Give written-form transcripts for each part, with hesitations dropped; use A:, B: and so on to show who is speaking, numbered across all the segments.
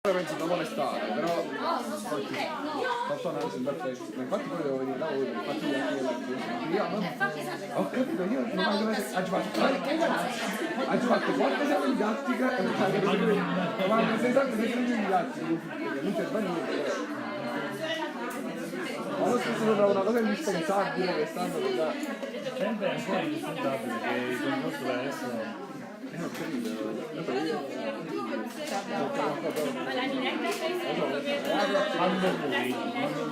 A: Penso da molestare, però fatto analisi perfetto, ma infatti poi devo venire da voi, infatti io ho capito, io non ho fatto qualche esame didattica e quando sei sempre didattica, non serve a niente. Ma lo stesso sembra una cosa indispensabile che stanno da...
B: Sempre un po' indispensabile che il concorso da adesso...
A: ho capito.
B: Quando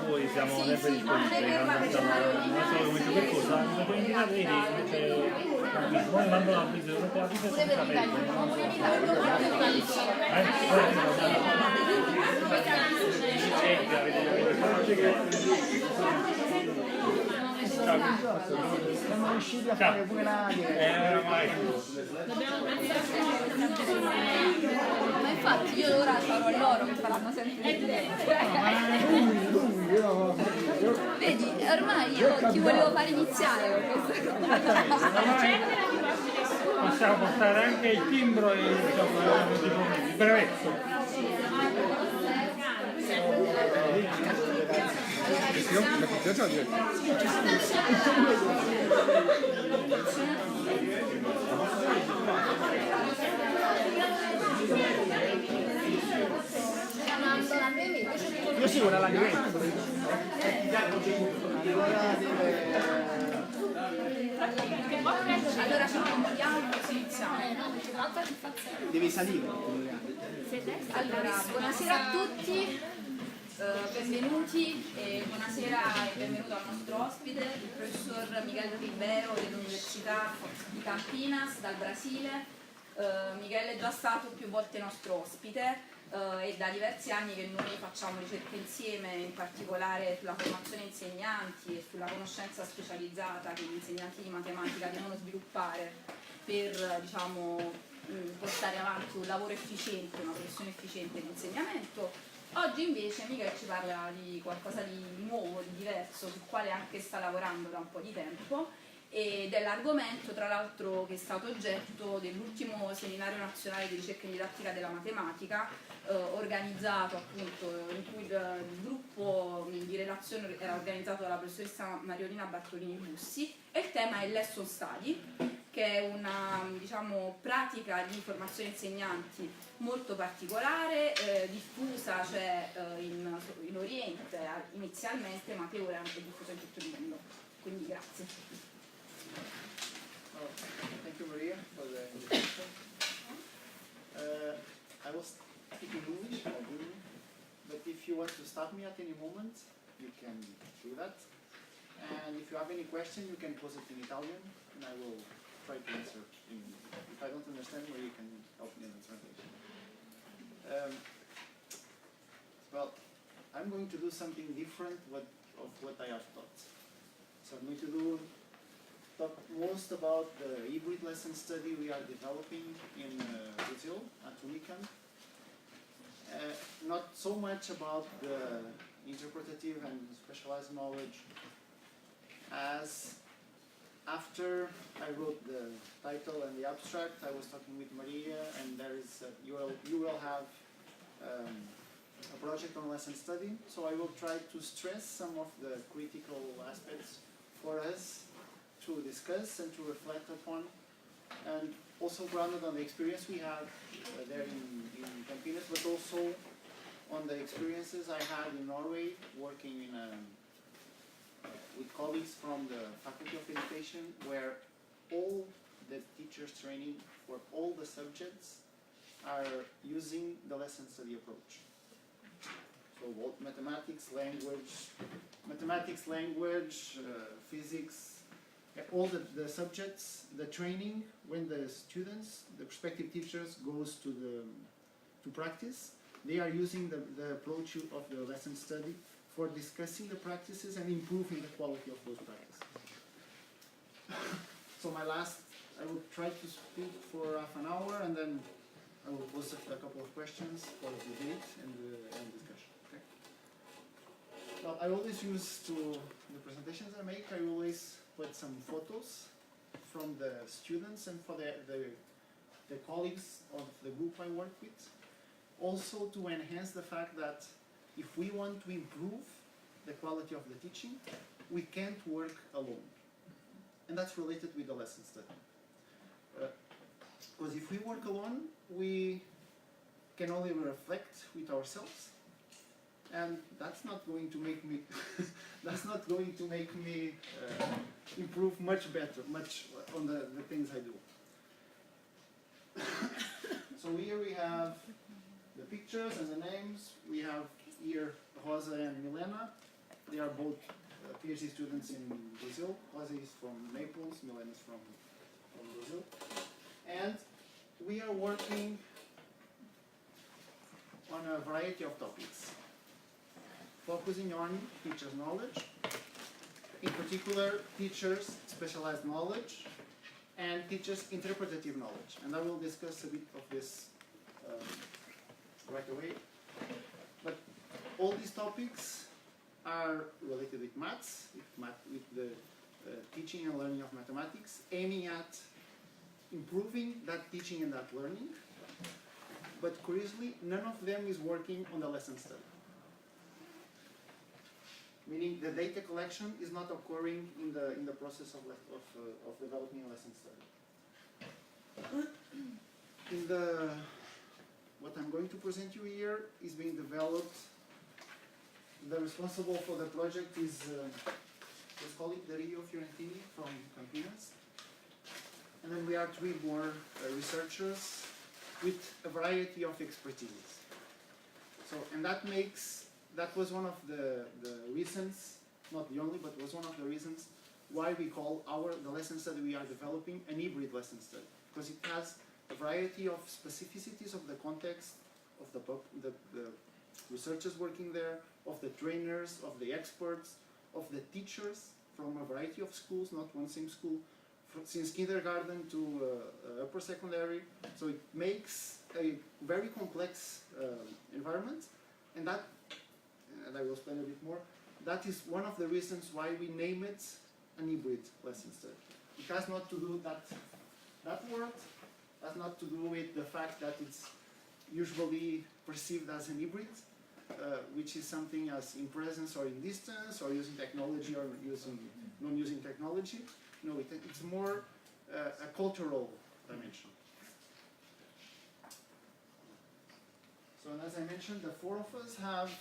B: voi siamo sempre disponibili, non so come qualcosa, mi puoi indicare poi mando la vita, non la vita senza
C: Siamo riusciti a fare pure la
D: ma infatti io ora sarò loro che faranno sempre il vedi, ormai io ti volevo fare iniziare con questa cosa.
B: Possiamo portare anche il timbro e il brevetto.
C: Io sì, ora la divento.
D: Allora ci compriamo e iniziamo.
C: Devi salire.
D: Allora, buonasera a tutti, benvenuti e buonasera e benvenuto al nostro ospite, il professor Michele Ribeiro dell'Università di Campinas dal Brasile. Michele è già stato più volte nostro ospite. È da diversi anni che noi facciamo ricerche insieme, in particolare sulla formazione insegnanti e sulla conoscenza specializzata che gli insegnanti di matematica devono sviluppare per portare avanti un lavoro efficiente, una professione efficiente di insegnamento. Oggi invece Michele ci parla di qualcosa di nuovo, di diverso, sul quale anche sta lavorando da un po' di tempo, e dell'argomento tra l'altro che è stato oggetto dell'ultimo seminario nazionale di ricerca in didattica della matematica organizzato appunto, in cui il gruppo di relazione era organizzato dalla professoressa Mariolina Bartolini Bussi, e il tema è Lesson Study, che è una pratica di formazione insegnanti molto particolare, diffusa in Oriente inizialmente, ma che ora è diffusa in tutto il mondo. Quindi grazie.
C: Thank you, Maria, for the introduction. I will speak in English, but if you want to stop me at any moment, you can do that. And if you have any question, you can pose it in Italian, and I will try to answer. If I don't understand, Maria can help me in the translation. Well, I'm going to do something different of what I have taught. So I'm going to talk most about the hybrid lesson study we are developing in Brazil at Unicamp. Not so much about the interpretative and specialized knowledge, as after I wrote the title and the abstract, I was talking with Maria, and there is you will have a project on lesson study. So I will try to stress some of the critical aspects for us to discuss and to reflect upon, and also grounded on the experience we have there in Campinas, but also on the experiences I had in Norway working with colleagues from the Faculty of Education, where all the teachers training for all the subjects are using the lesson study approach. So both mathematics, language, physics, all the subjects, the training, when the students, the prospective teachers goes to practice, they are using the approach of the lesson study for discussing the practices and improving the quality of those practices. So I will try to speak for half an hour, and then I will pose a couple of questions for the debate and discussion. Okay? Well, I always use the presentations I make, I always put some photos from the students and for the colleagues of the group I work with. also to enhance the fact that if we want to improve the quality of the teaching, we can't work alone. And that's related with the lesson study. Because if we work alone, we can only reflect with ourselves, and that's not going to make me improve much better, much on the things I do. So here we have the pictures and the names. We have here Rosa and Milena. They are both PhD students in Brazil. Rosa is from Naples, Milena is from Brazil. And we are working on a variety of topics, focusing on teachers' knowledge, in particular teachers' specialized knowledge and teachers' interpretative knowledge. And I will discuss a bit of this right away. But all these topics are related with maths, with the teaching and learning of mathematics, aiming at improving that teaching and that learning. But curiously, none of them is working on the lesson study. Meaning the data collection is not occurring in the process of developing a lesson study. What I'm going to present you here is being developed. The responsible for the project is let's call it Dario Fiorentini from Campinas. And then we are 3 more researchers with a variety of expertise. So, and that was one of the reasons, not the only, but was one of the reasons why we call the lesson study we are developing an hybrid lesson study. Because it has a variety of specificities of the context of the researchers working there, of the trainers, of the experts, of the teachers from a variety of schools, not one same school, since kindergarten to upper secondary. So it makes a very complex environment, and I will explain a bit more, that is one of the reasons why we name it an hybrid lesson study. It has not to do that word, has not to do with the fact that it's usually perceived as an hybrid, which is something as in presence or in distance, or using technology or non-using technology. No, it's more a cultural dimension. So, and as I mentioned, the 4 of us have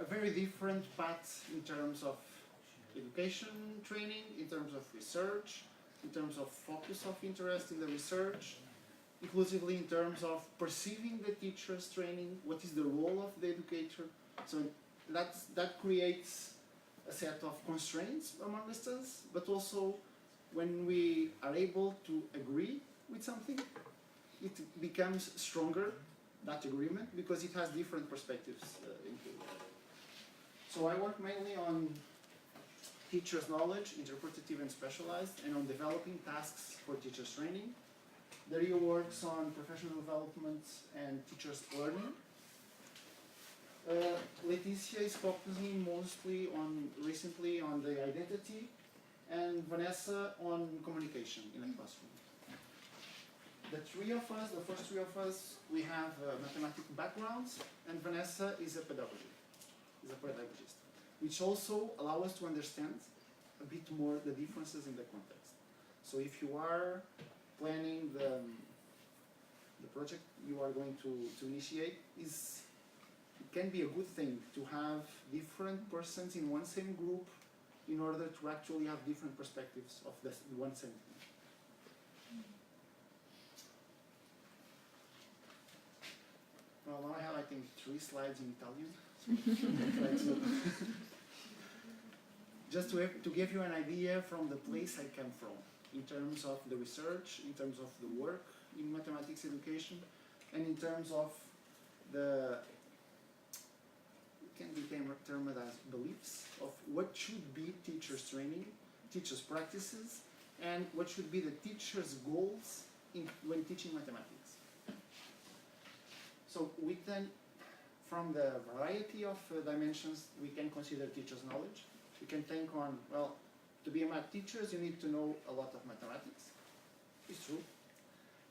C: a very different path in terms of education training, in terms of research, in terms of focus of interest in the research, inclusively in terms of perceiving the teacher's training, what is the role of the educator. So that creates a set of constraints among us, but also when we are able to agree with something, it becomes stronger, that agreement, because it has different perspectives into it. So I work mainly on teachers' knowledge, interpretative and specialized, and on developing tasks for teachers' training. Dario works on professional development and teachers' learning. Leticia is focusing mostly recently on the identity, and Vanessa on communication in a classroom. The 3 of us, the first 3 of us, we have mathematical backgrounds, and Vanessa is a pedagogist, which also allow us to understand a bit more the differences in the context. So if you are planning the project you are going to initiate, it can be a good thing to have different persons in one same group in order to actually have different perspectives of the one same thing. Well, now I have, I think, 3 slides in Italian. Just to give you an idea from the place I come from, in terms of the research, in terms of the work in mathematics education, and in terms of it can be termed as beliefs of what should be teachers' training, teachers' practices, and what should be the teachers' goals when teaching mathematics. So from the variety of dimensions, we can consider teachers' knowledge. We can think on, well, to be a math teacher, you need to know a lot of mathematics. It's true.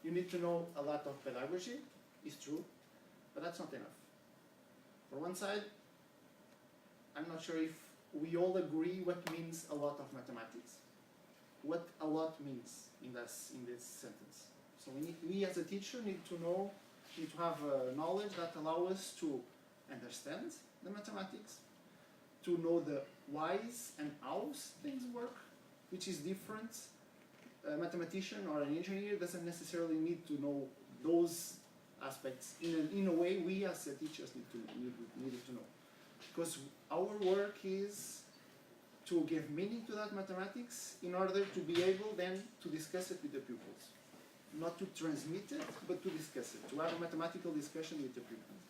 C: You need to know a lot of pedagogy. It's true. but that's not enough. For one side, I'm not sure if we all agree what means a lot of mathematics. What a lot means in this sentence. So we as a teacher need to have knowledge that allows us to understand the mathematics, to know the whys and hows things work, which is different. A mathematician or an engineer doesn't necessarily need to know those aspects. In a way, we as teachers needed to know. Because our work is to give meaning to that mathematics in order to be able then to discuss it with the pupils. Not to transmit it, but to discuss it, to have a mathematical discussion with the pupils.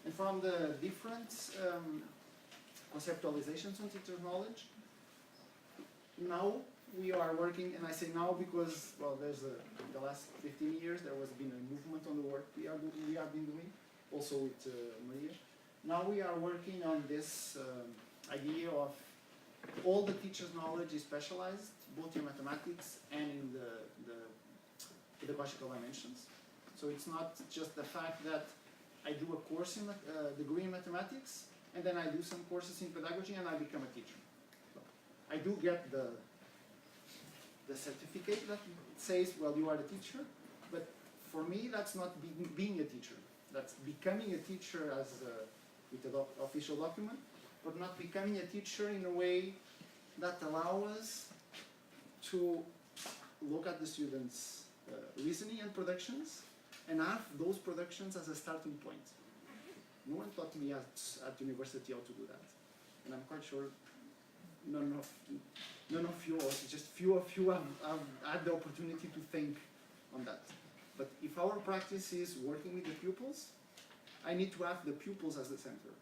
C: And from the different conceptualizations on teacher knowledge, now we are working, and I say now because, well, there's the last 15 years there has been a movement on the work we have been doing, also with Maria. Now we are working on this idea of all the teacher's knowledge is specialized, both in mathematics and in the pedagogical dimensions. So it's not just the fact that I do a course in degree in mathematics, and then I do some courses in pedagogy and I become a teacher. I do get the certificate that says, well, you are a teacher, but for me that's not being a teacher. That's becoming a teacher as with an official document, but not becoming a teacher in a way that allows us to look at the students' reasoning and productions and have those productions as a starting point. No one taught me at university how to do that, and I'm quite sure none of you, or just few of you have had the opportunity to think on that. But if our practice is working with the pupils, I need to have the pupils as the center.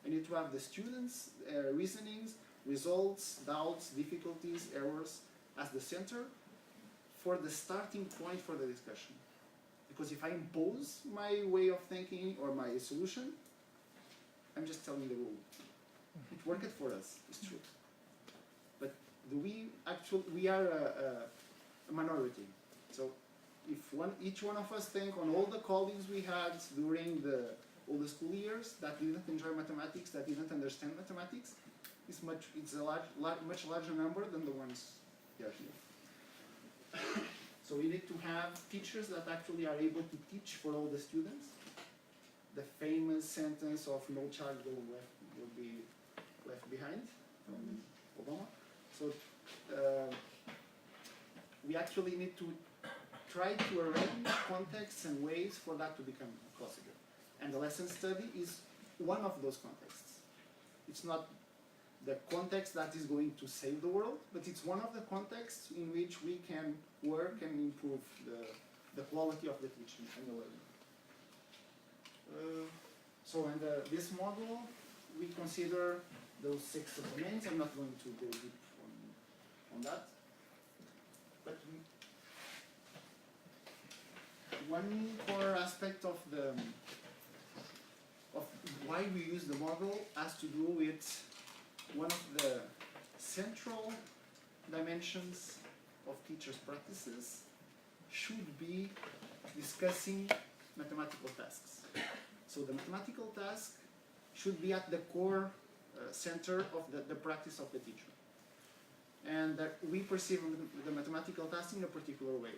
C: I need to have the students' reasonings, results, doubts, difficulties, errors as the center for the starting point for the discussion. Because if I impose my way of thinking or my solution, I'm just telling the rule. It worked for us, it's true. But we are a minority. So if each one of us think on all the colleagues we had during all the school years that didn't enjoy mathematics, that didn't understand mathematics, it's a much larger number than the ones here. So we need to have teachers that actually are able to teach for all the students. The famous sentence of no child will be left behind from Obama. So we actually need to try to arrange contexts and ways for that to become possible. And the lesson study is one of those contexts. It's not the context that is going to save the world, but it's one of the contexts in which we can work and improve the quality of the teaching and the learning. So in this model, we consider those 6 domains. I'm not going to go deep on that. But one core aspect of why we use the model has to do with one of the central dimensions of teachers' practices should be discussing mathematical tasks. So the mathematical task should be at the core center of the practice of the teacher. And that we perceive the mathematical task in a particular way.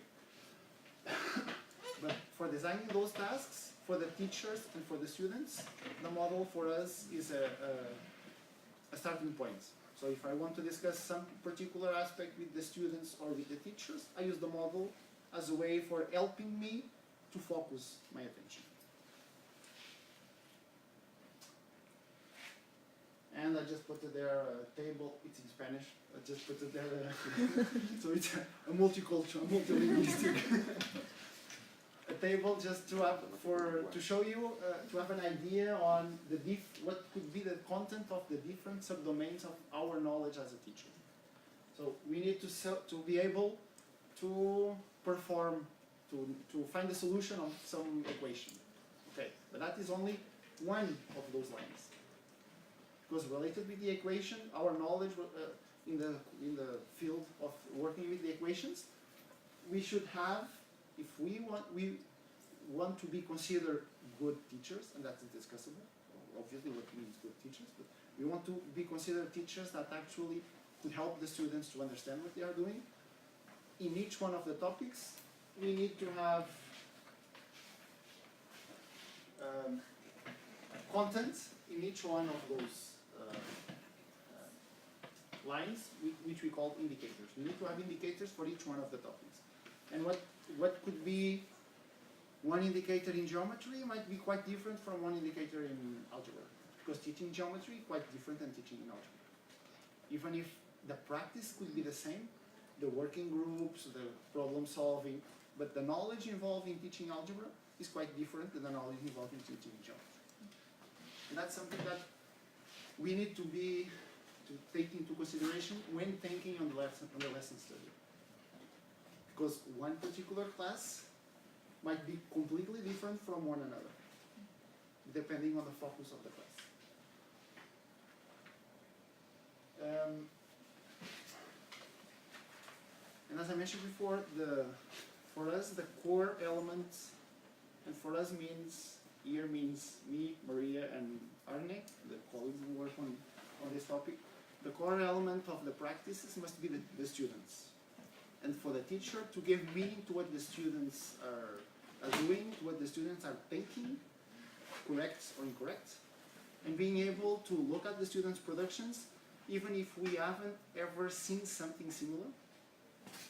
C: But for designing those tasks, for the teachers and for the students, the model for us is a starting point. So if I want to discuss some particular aspect with the students or with the teachers, I use the model as a way for helping me to focus my attention. And I just put it there a table, it's in Spanish, I just put it there, so it's a multicultural, multilinguistic. A table just to have, to show you, to have an idea on what could be the content of the different subdomains of our knowledge as a teacher. So we need to be able to perform, to find the solution of some equation. Okay, but that is only one of those lines. Because related with the equation, our knowledge in the field of working with the equations, we should have, if we want to be considered good teachers, and that's discussable, obviously what means good teachers, but we want to be considered teachers that actually could help the students to understand what they are doing. In each one of the topics, we need to have content in each one of those lines, which we call indicators. We need to have indicators for each one of the topics. And what could be one indicator in geometry might be quite different from one indicator in algebra, because teaching geometry is quite different than teaching in algebra. Even if the practice could be the same, the working groups, the problem solving, but the knowledge involved in teaching algebra is quite different than the knowledge involved in teaching geometry. And that's something that we need to take into consideration when thinking on the lesson study. Because one particular class might be completely different from one another, depending on the focus of the class. And as I mentioned before, for us the core elements, and for us means me, Maria, and Arne, the colleagues who work on this topic. The core element of the practices must be the students. And for the teacher to give meaning to what the students are doing, to what the students are thinking, correct or incorrect, and being able to look at the students' productions, even if we haven't ever seen something similar.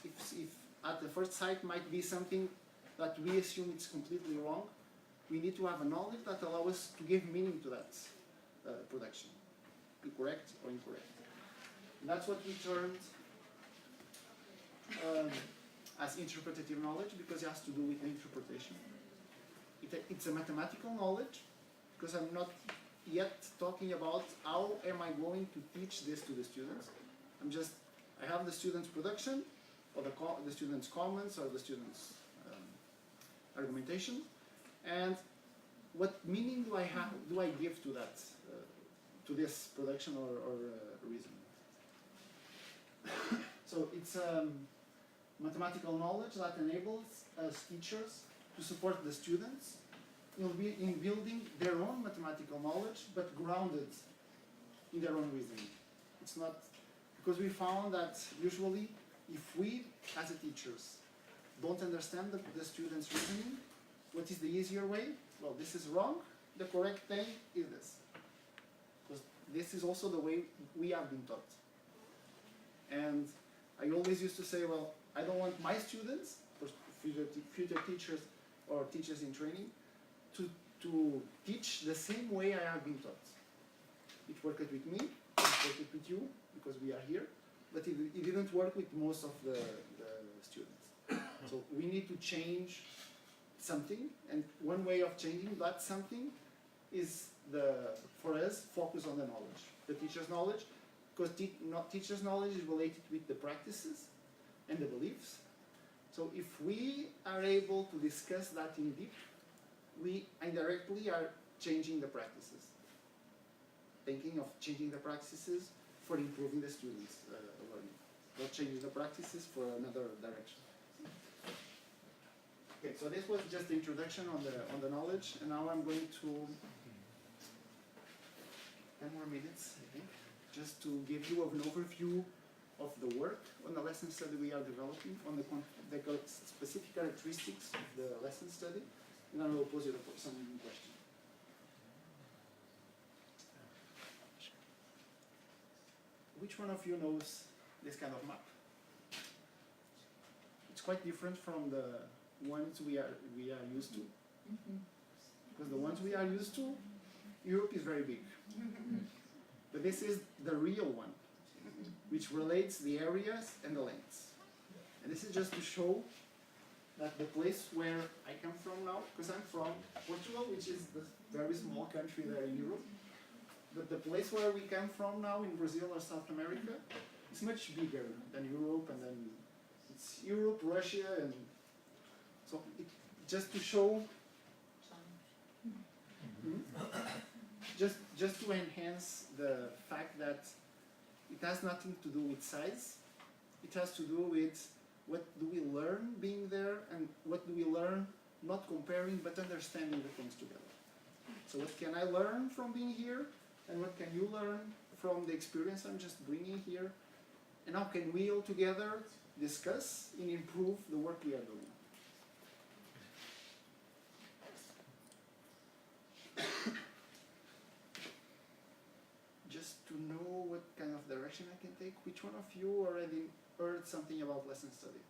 C: If at the first sight might be something that we assume it's completely wrong, we need to have a knowledge that allows us to give meaning to that production, correct or incorrect. And that's what we termed as interpretative knowledge, because it has to do with interpretation. It's a mathematical knowledge, because I'm not yet talking about how am I going to teach this to the students. I have the students' production, or the students' comments, or the students' argumentation, and what meaning do I give to that, to this production or reason? So it's mathematical knowledge that enables us teachers to support the students in building their own mathematical knowledge, but grounded in their own reasoning. It's not, because we found that usually if we as a teachers don't understand the students' reasoning, what is the easier way? Well, this is wrong, the correct thing is this. Because this is also the way we have been taught. And I always used to say, well, I don't want my students, or future teachers or teachers in training, to teach the same way I have been taught. It worked with me, it worked with you, because we are here, but it didn't work with most of the students. So we need to change something, and one way of changing that something is for us, focus on the knowledge, the teacher's knowledge, because teacher's knowledge is related with the practices and the beliefs. So if we are able to discuss that in depth, we indirectly are changing the practices, thinking of changing the practices for improving the students' learning, not changing the practices for another direction. Okay, so this was just the introduction on the knowledge, and now I'm going to 10 more minutes, I think, just to give you an overview of the work on the lesson study we are developing, on the specific characteristics of the lesson study, and then I will pose you some questions. Which one of you knows this kind of map? It's quite different from the ones we are used to. Because the ones we are used to, Europe is very big. But this is the real one, which relates the areas and the lengths. And this is just to show that the place where I come from now, because I'm from Portugal, which is the very small country there in Europe, but the place where we come from now in Brazil or South America is much bigger than Europe, and then it's Europe, Russia, and so just to show, just to enhance the fact that it has nothing to do with size. It has to do with what do we learn being there, and what do we learn not comparing, but understanding the things together. So what can I learn from being here, and what can you learn from the experience I'm just bringing here, and how can we all together discuss and improve the work we are doing. Just to know what kind of direction I can take, which one of you already heard something about lesson study?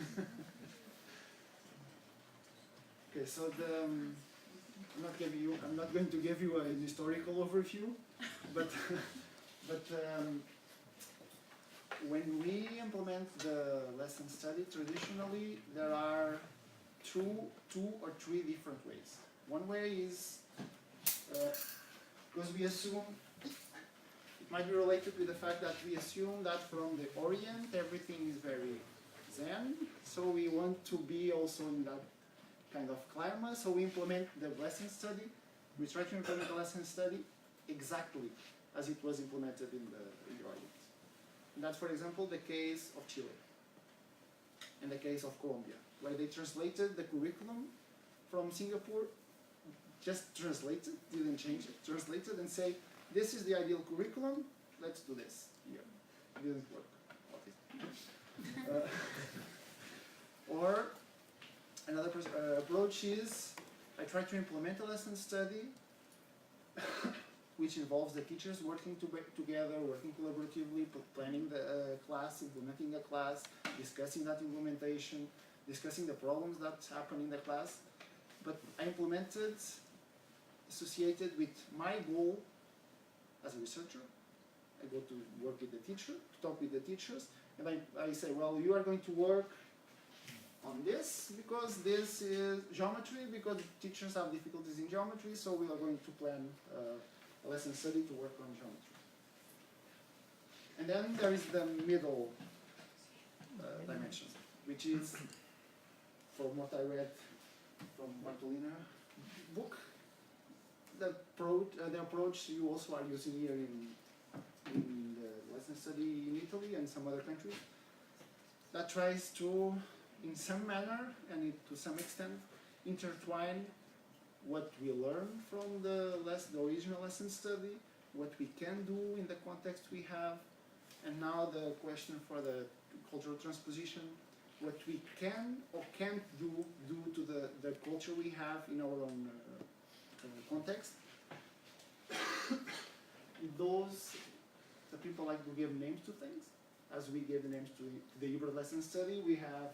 C: Okay. Okay, so I'm not going to give you an historical overview, but when we implement the lesson study, traditionally there are two or three different ways. One way is because we assume it might be related with the fact that we assume that from the Orient everything is very Zen, so we want to be also in that kind of climate, so we implement the lesson study. We try to implement the lesson study exactly as it was implemented in the Orient. And that's, for example, the case of Chile and the case of Colombia, where they translated the curriculum from Singapore, just translated, didn't change it, translated and say, this is the ideal curriculum, let's do this here. It didn't work, obviously. Or another approach is, I try to implement a lesson study which involves the teachers working together, working collaboratively, planning the class, implementing a class, discussing that implementation, discussing the problems that happen in the class. But I implemented associated with my goal as a researcher. I go to work with the teacher, to talk with the teachers, and I say, well, you are going to work on this because this is geometry, because teachers have difficulties in geometry, so we are going to plan a lesson study to work on geometry. And then there is the middle dimension, which is, from what I read from Bartolina book, the approach you also are using here in the lesson study in Italy and some other countries, that tries to, in some manner and to some extent, intertwine what we learn from the original lesson study, what we can do in the context we have, and now the question for the cultural transposition, what we can or can't do to the culture we have in our own context. Those, the people like to give names to things, as we give the names to the Híbrido lesson study. We have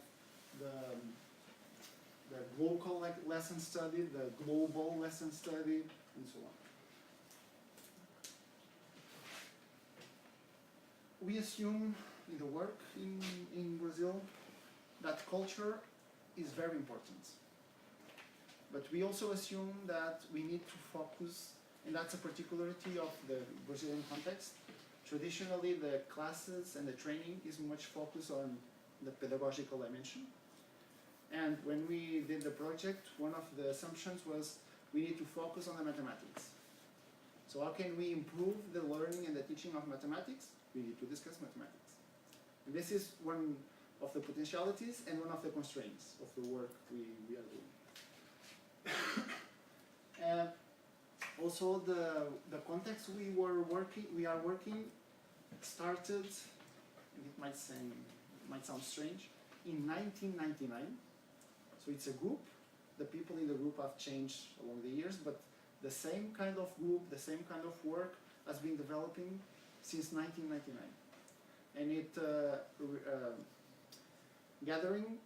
C: the local lesson study, the global lesson study, and so on. We assume in the work in Brazil that culture is very important. But we also assume that we need to focus, and that's a particularity of the Brazilian context. Traditionally, the classes and the training is much focused on the pedagogical dimension. And when we did the project, one of the assumptions was we need to focus on the mathematics. So how can we improve the learning and the teaching of mathematics? We need to discuss mathematics. And this is one of the potentialities and one of the constraints of the work we are doing. And also the context we are working started, and it might sound strange, in 1999. So it's a group. The people in the group have changed along the years, but the same kind of group, the same kind of work has been developing since 1999. And it gathering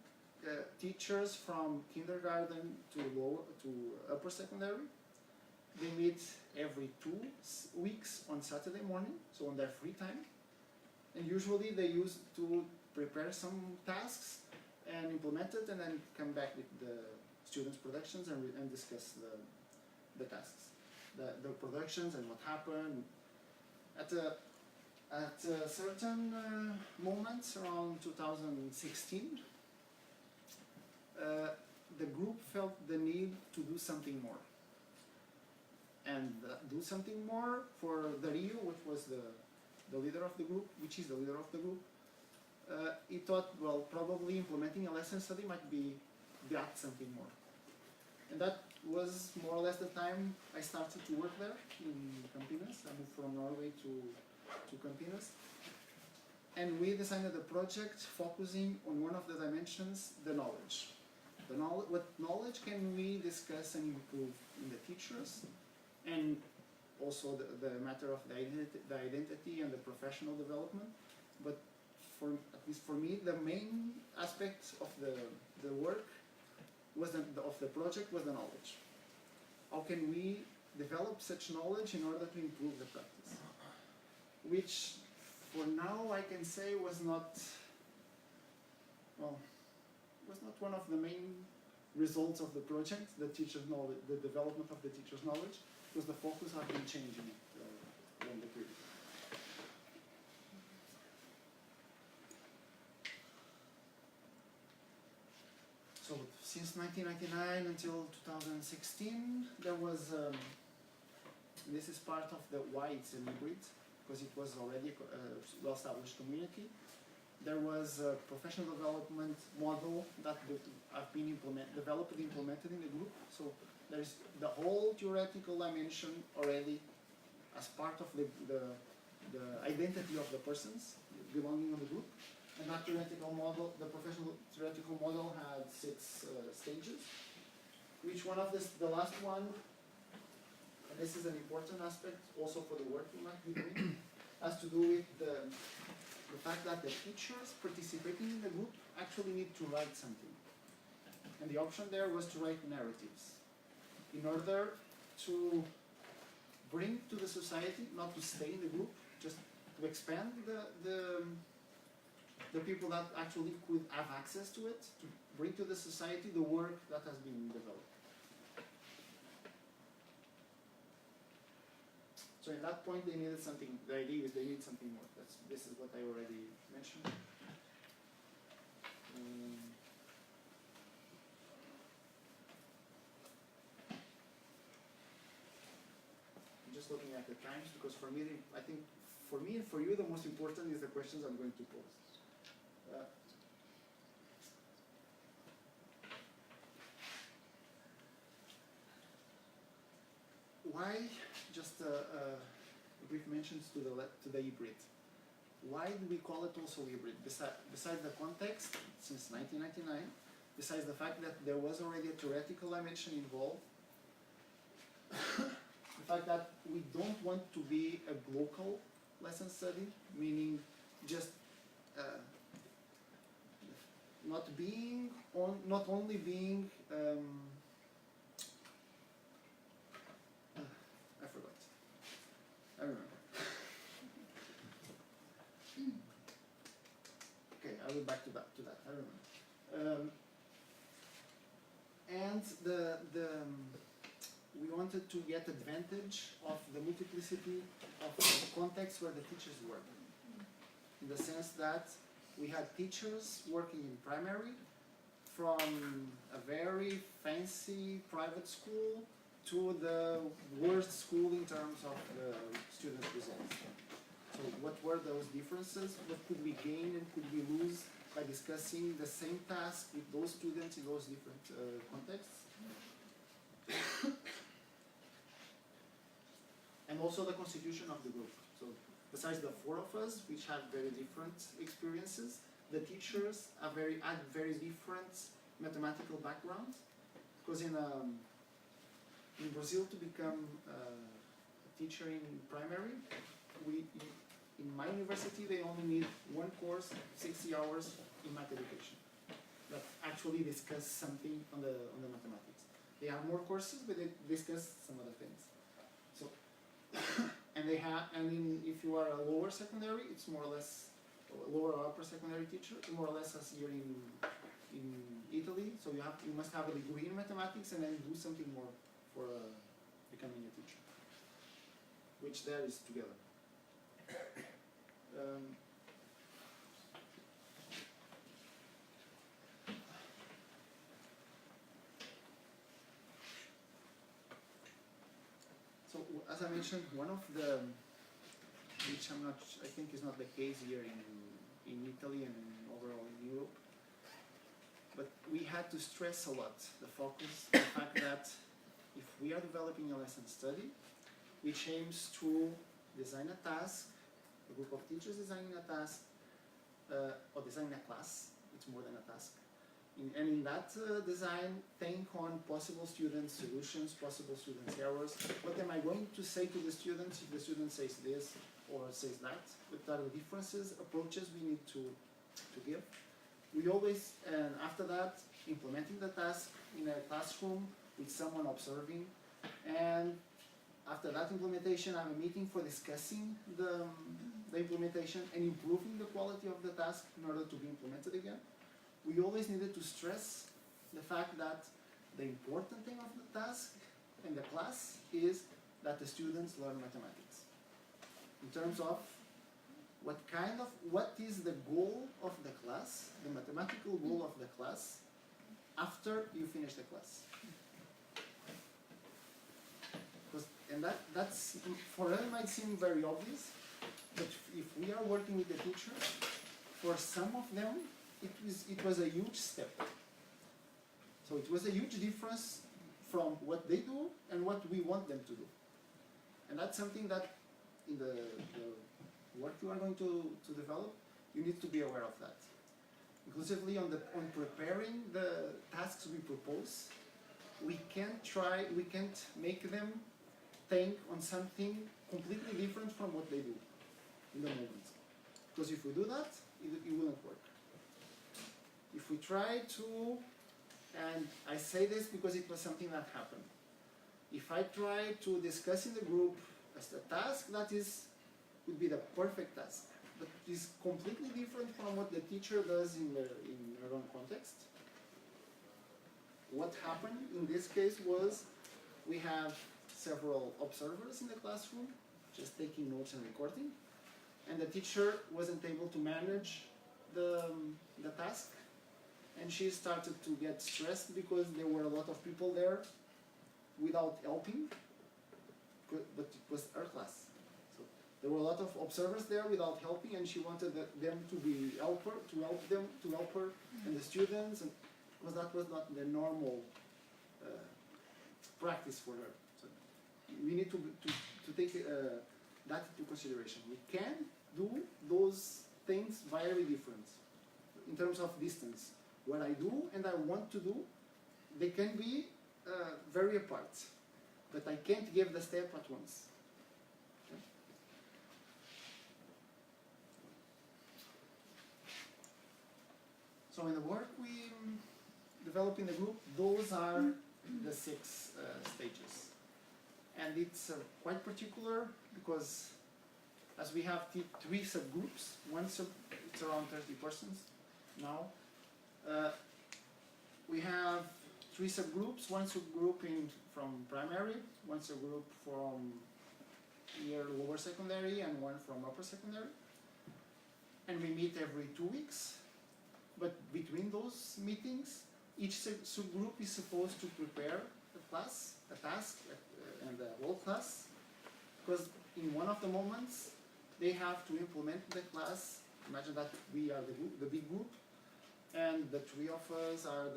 C: teachers from kindergarten to upper secondary. They meet every 2 weeks on Saturday morning, so on their free time. And usually they use to prepare some tasks and implement it, and then come back with the students' productions and discuss the tasks, the productions and what happened. At a certain moment around 2016, the group felt the need to do something more. And do something more for Dario, which was the leader of the group, which is the leader of the group, he thought, well, probably implementing a lesson study might be that something more. And that was more or less the time I started to work there in Campinas. I moved from Norway to Campinas. And we designed a project focusing on one of the dimensions, the knowledge. What knowledge can we discuss and improve in the teachers, and also the matter of the identity and the professional development. But at least for me, the main aspect of the work was of the project was the knowledge. How can we develop such knowledge in order to improve the practice? Which, for now, I can say was not one of the main results of the project, the teacher's knowledge, the development of the teacher's knowledge, because the focus has been changing during the period. So since 1999 until 2016, there was, this is part of the why it's a hybrid, because it was already a well-established community. There was a professional development model that have been developed and implemented in the group. So there's the whole theoretical dimension already as part of the identity of the persons belonging on the group. And that theoretical model, the professional theoretical model had 6 stages. Which one of the last one, and this is an important aspect also for the work we might be doing, has to do with the fact that the teachers participating in the group actually need to write something. And the option there was to write narratives in order to bring to the society, not to stay in the group, just to expand the people that actually could have access to it, to bring to the society the work that has been developed. So in that point they needed something, the idea is they need something more. This is what I already mentioned. I'm just looking at the times because for me, I think for me and for you the most important is the questions I'm going to pose. Why, just a brief mentions to the hybrid. Why do we call it also hybrid? Besides the context, since 1999, besides the fact that there was already a theoretical dimension involved, the fact that we don't want to be a local lesson study, meaning just not only being I forgot. I remember. Okay, I will back to that. I remember. And we wanted to get advantage of the multiplicity of the context where the teachers work. In the sense that we had teachers working in primary, from a very fancy private school to the worst school in terms of the student results. So what were those differences? What could we gain and could we lose by discussing the same task with those students in those different contexts? And also the constitution of the group. So besides the 4 of us, which had very different experiences, the teachers had very different mathematical backgrounds. Because in Brazil, to become a teacher in primary, in my university, they only need 1 course, 60 hours in math education, that actually discuss something on the mathematics. They have more courses, but they discuss some other things. So, if you are a lower secondary, it's more or less lower or upper secondary teacher, more or less as here in Italy. So you must have a degree in mathematics and then do something more for becoming a teacher, which there is together. So as I mentioned, one of the, which I think is not the case here in Italy and in Europe. But we had to stress a lot the focus, the fact that if we are developing a lesson study, which aims to design a task, a group of teachers designing a task, or designing a class, it's more than a task. And in that design, think on possible student solutions, possible student errors. What am I going to say to the students if the student says this or says that? What are the differences, approaches we need to give? We always, and after that, implementing the task in a classroom with someone observing. And after that implementation, I have a meeting for discussing the implementation and improving the quality of the task in order to be implemented again. We always needed to stress the fact that the important thing of the task and the class is that the students learn mathematics. In terms of what is the goal of the class, the mathematical goal of the class, after you finish the class. And that's, for them, might seem very obvious, but if we are working with the teacher, for some of them, it was a huge step. So it was a huge difference from what they do and what we want them to do. And that's something that in the work you are going to develop, you need to be aware of that. Inclusively on preparing the tasks we propose, we can't make them think on something completely different from what they do in the moment. Because if we do that, it wouldn't work. If we try to, and I say this because it was something that happened, if I try to discuss in the group as a task that would be the perfect task, but is completely different from what the teacher does in her own context, what happened in this case was we have several observers in the classroom just taking notes and recording, and the teacher wasn't able to manage the task, and she started to get stressed because there were a lot of people there without helping, but it was her class. So there were a lot of observers there without helping, and she wanted them to help her and the students, and because that was not the normal practice for her. So we need to take that into consideration. We can do those things very different in terms of distance. What I do and I want to do, they can be very apart, but I can't give the step at once. Okay? So in the work we develop in the group, those are the 6 stages. And it's quite particular because as we have 3 subgroups, it's around 30 persons now. We have 3 subgroups, one subgroup from primary, one subgroup from lower secondary, and one from upper secondary. And we meet every 2 weeks. But between those meetings, each subgroup is supposed to prepare a class, a task, and the whole class. Because in one of the moments, they have to implement the class. Imagine that we are the big group, and the 3 of us are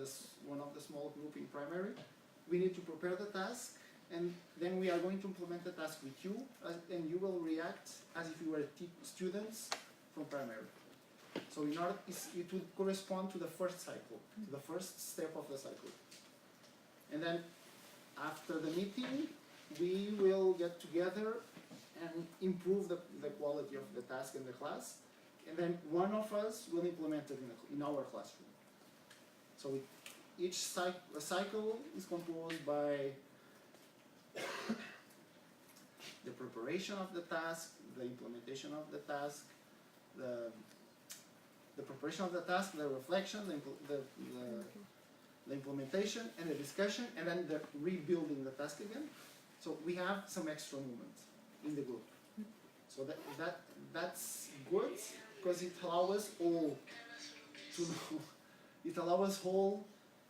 C: one of the small group in primary. We need to prepare the task, and then we are going to implement the task with you, and you will react as if you were students from primary. So it would correspond to the first cycle, to the first step of the cycle. And then after the meeting, we will get together and improve the quality of the task in the class. And then one of us will implement it in our classroom. So each cycle is composed by the preparation of the task, the implementation of the task, the preparation of the task, the reflection, the implementation, and the discussion, and then the rebuilding the task again. So we have some extra movement in the group. So that's good because it allows us all to know. It allows us all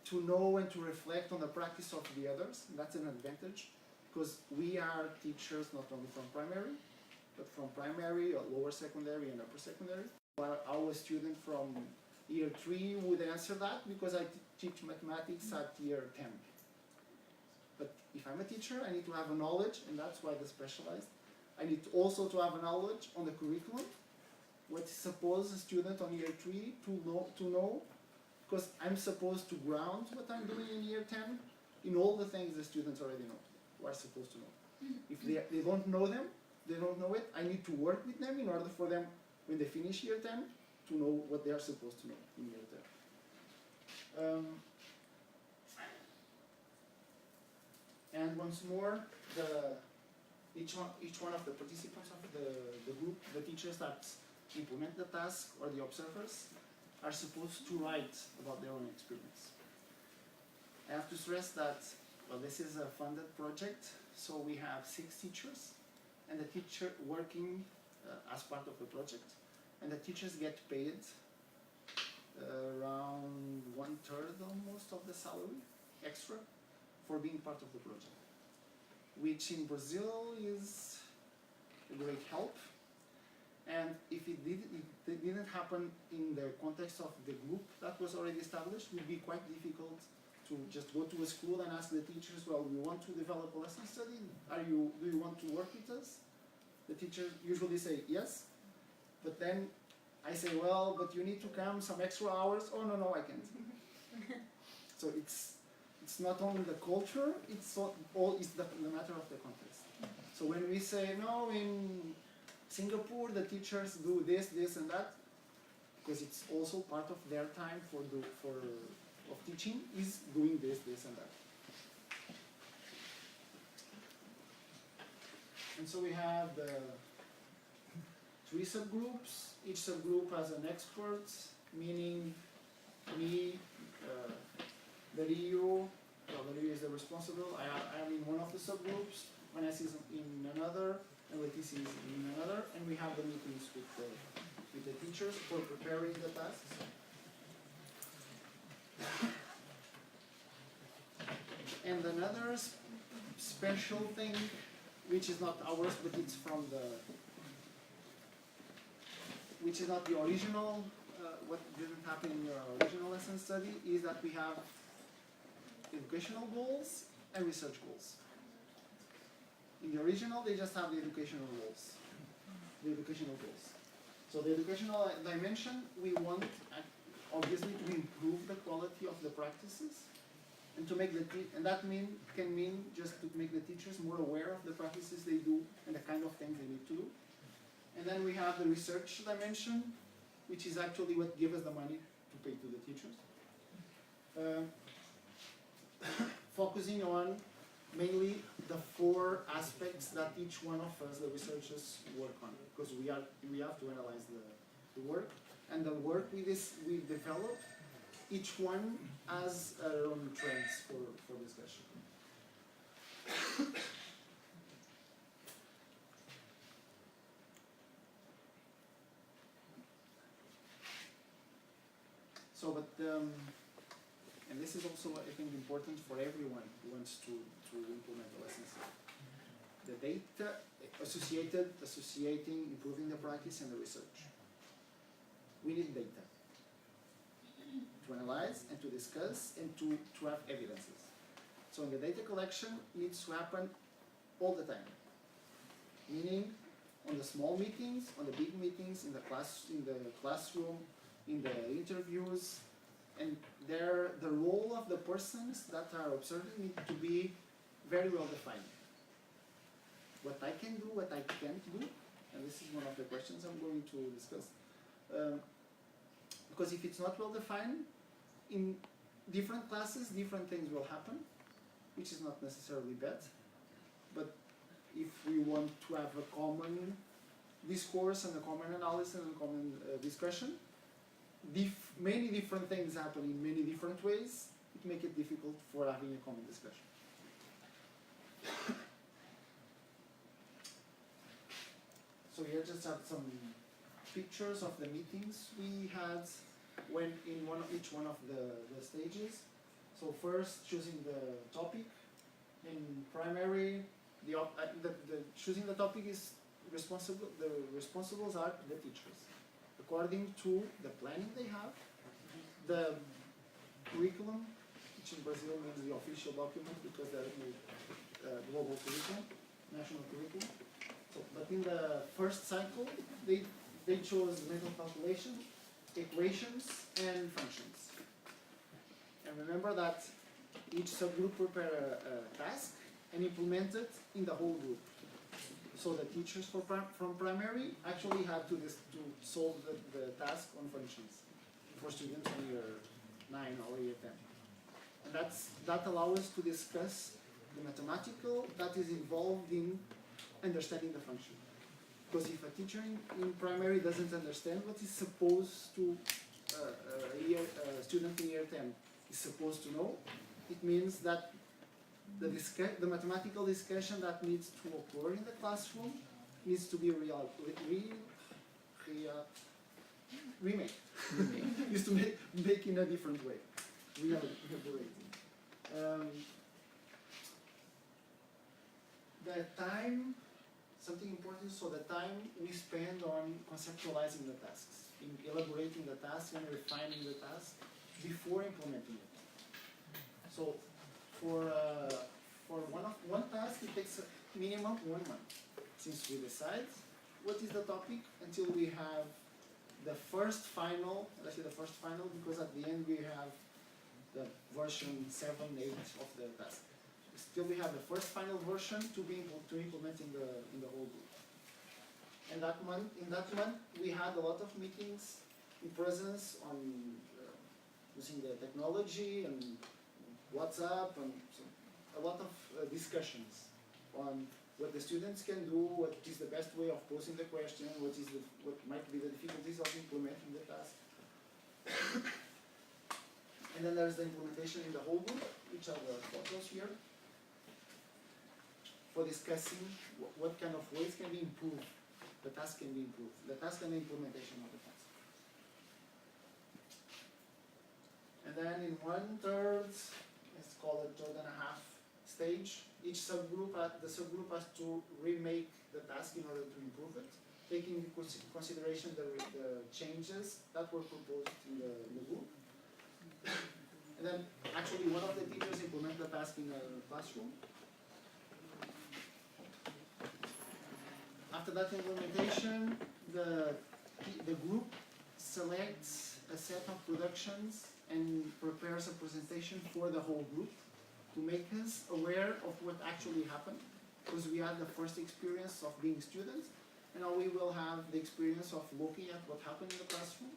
C: to know and to reflect on the practice of the others. That's an advantage because we are teachers not only from primary, but from primary or lower secondary and upper secondary. Our student from year 3 would answer that because I teach mathematics at year 10. But if I'm a teacher, I need to have a knowledge, and that's why the specialized. I need also to have a knowledge on the curriculum, what is supposed a student on year 3 to know, because I'm supposed to ground what I'm doing in year 10 in all the things the students already know, or are supposed to know. If they don't know them, they don't know it, I need to work with them in order for them, when they finish year 10, to know what they are supposed to know in year 10. And once more, each one of the participants of the group, the teachers that implement the task or the observers, are supposed to write about their own experience. I have to stress that, well, this is a funded project, so we have 6 teachers, and the teacher working as part of the project, and the teachers get paid around 1/3 almost of the salary extra for being part of the project, which in Brazil is a great help. And if it didn't happen in the context of the group that was already established, it would be quite difficult to just go to a school and ask the teachers, well, we want to develop a lesson study, do you want to work with us? The teachers usually say yes, but then I say, well, but you need to come some extra hours. Oh, no, I can't. So it's not only the culture, it's the matter of the context. So when we say, no, in Singapore the teachers do this and that, because it's also part of their time of teaching, is doing this and that. And so we have the 3 subgroups. Each subgroup has an expert, meaning me, Dario. Well, Dario is the responsible. I am in one of the subgroups. Vanessa is in another, and Leticia is in another. And we have the meetings with the teachers for preparing the tasks. And another special thing, which is not ours, but it's from which is not the original, what didn't happen in your original lesson study, is that we have educational goals and research goals. In the original, they just have the educational goals. So the educational dimension, we want, obviously, to improve the quality of the practices, and to make and that can mean just to make the teachers more aware of the practices they do and the kind of things they need to do. And then we have the research dimension, which is actually what gives us the money to pay to the teachers. Focusing on mainly the 4 aspects that each one of us, the researchers, work on, because we have to analyze the work, and the work we develop, each one has their own trends for discussion. So, but and this is also, I think, important for everyone who wants to implement the lessons. The data associating, improving the practice and the research. We need data to analyze and to discuss and to have evidences. So, the data collection needs to happen all the time. Meaning, on the small meetings, on the big meetings, in the classroom, in the interviews, and the role of the persons that are observing need to be very well defined. What I can do, what I can't do, and this is one of the questions I'm going to discuss. Because if it's not well defined, in different classes, different things will happen, which is not necessarily bad. But if we want to have a common discourse and a common analysis and a common discussion, many different things happen in many different ways, it makes it difficult for having a common discussion. So here just have some pictures of the meetings we had when in each one of the stages. So first, choosing the topic. In primary, choosing the topic is responsible. The responsibles are the teachers, according to the planning they have the curriculum, which in Brazil means the official document because they're the global curriculum, national curriculum. So, but in the first cycle, they chose mental calculation, equations, and functions. And remember that each subgroup prepare a task and implement it in the whole group. So the teachers from primary actually have to solve the task on functions for students in year 9 or year 10. And that allows us to discuss the mathematical that is involved in understanding the function. Because if a teacher in primary doesn't understand what is supposed to a student in year 10 is supposed to know, it means that the mathematical discussion that needs to occur in the classroom needs to be remade. Needs to make in a different way. The time, something important, so the time we spend on conceptualizing the tasks, in elaborating the task and refining the task before implementing it. So for one task, it takes a minimum 1 month since we decide what is the topic until we have the first final. Let's say the first final because at the end we have the version 7, 8 of the task. Still, we have the first final version to implement in the whole group. And in that month, we had a lot of meetings in presence on using the technology and WhatsApp and a lot of discussions on what the students can do, what is the best way of posing the question, what might be the difficulties of implementing the task. And then there's the implementation in the whole group, which are the photos here, for discussing what kind of ways can be improved, the task can be improved, the task and the implementation of the task. And then in 1/3, let's call it 3.5 stage, the subgroup has to remake the task in order to improve it, taking into consideration the changes that were proposed in the group. And then actually one of the teachers implement the task in the classroom. After that implementation, the group selects a set of productions and prepares a presentation for the whole group to make us aware of what actually happened, because we had the first experience of being students, and now we will have the experience of looking at what happened in the classroom.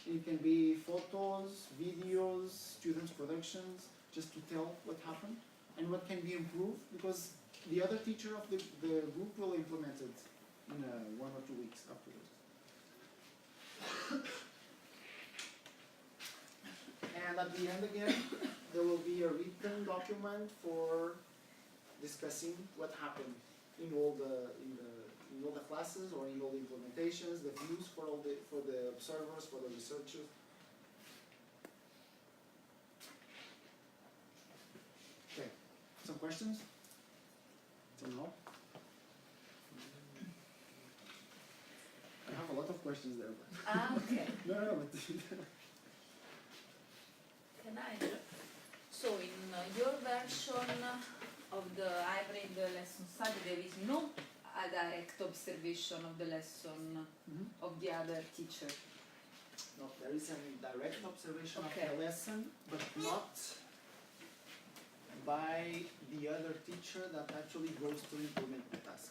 C: It can be photos, videos, students' productions, just to tell what happened and what can be improved, because the other teacher of the group will implement it in 1 or 2 weeks afterwards. And at the end again, there will be a written document for discussing what happened in all the classes or in all the implementations, the views for the observers, for the researchers. Okay, some questions? No? I have a lot of questions there. But
D: Okay.
C: no.
D: Can I? So in your version of the hybrid lesson study, there is no direct observation of the lesson of the other teacher.
C: No, there is a direct observation
D: Okay.
C: of the lesson, but not by the other teacher that actually goes to implement the task.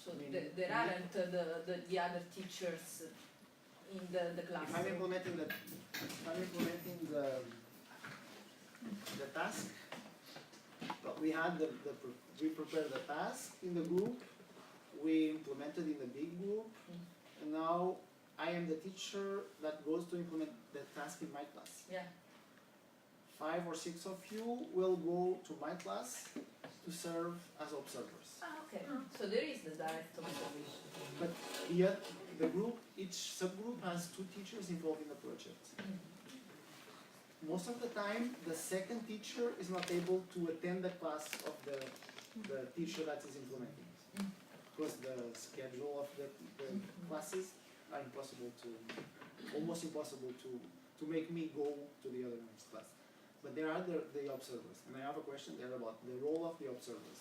D: So there aren't the other teachers in the class.
C: If I'm implementing the task, but we had we prepared the task in the group, we implemented in the big group, and now I am the teacher that goes to implement the task in my class.
D: Yeah.
C: 5 or 6 of you will go to my class to serve as observers.
D: Okay. So there is the direct observation.
C: But the group, each subgroup has 2 teachers involved in the project. Most of the time, the second teacher is not able to attend the class of the teacher that is implementing, because the schedule of the classes are impossible to almost impossible to make me go to the other next class. But there are the observers, and I have a question there about the role of the observers.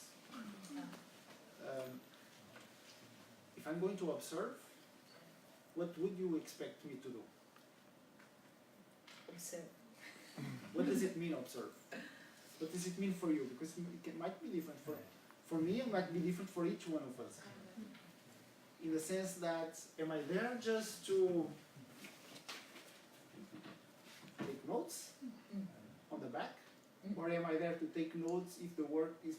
C: If I'm going to observe, what would you expect me to do?
E: Observe.
C: What does it mean, observe? What does it mean for you? Because it might be different for me, it might be different for each one of us. In the sense that, am I there just to take notes on the back? Or am I there to take notes if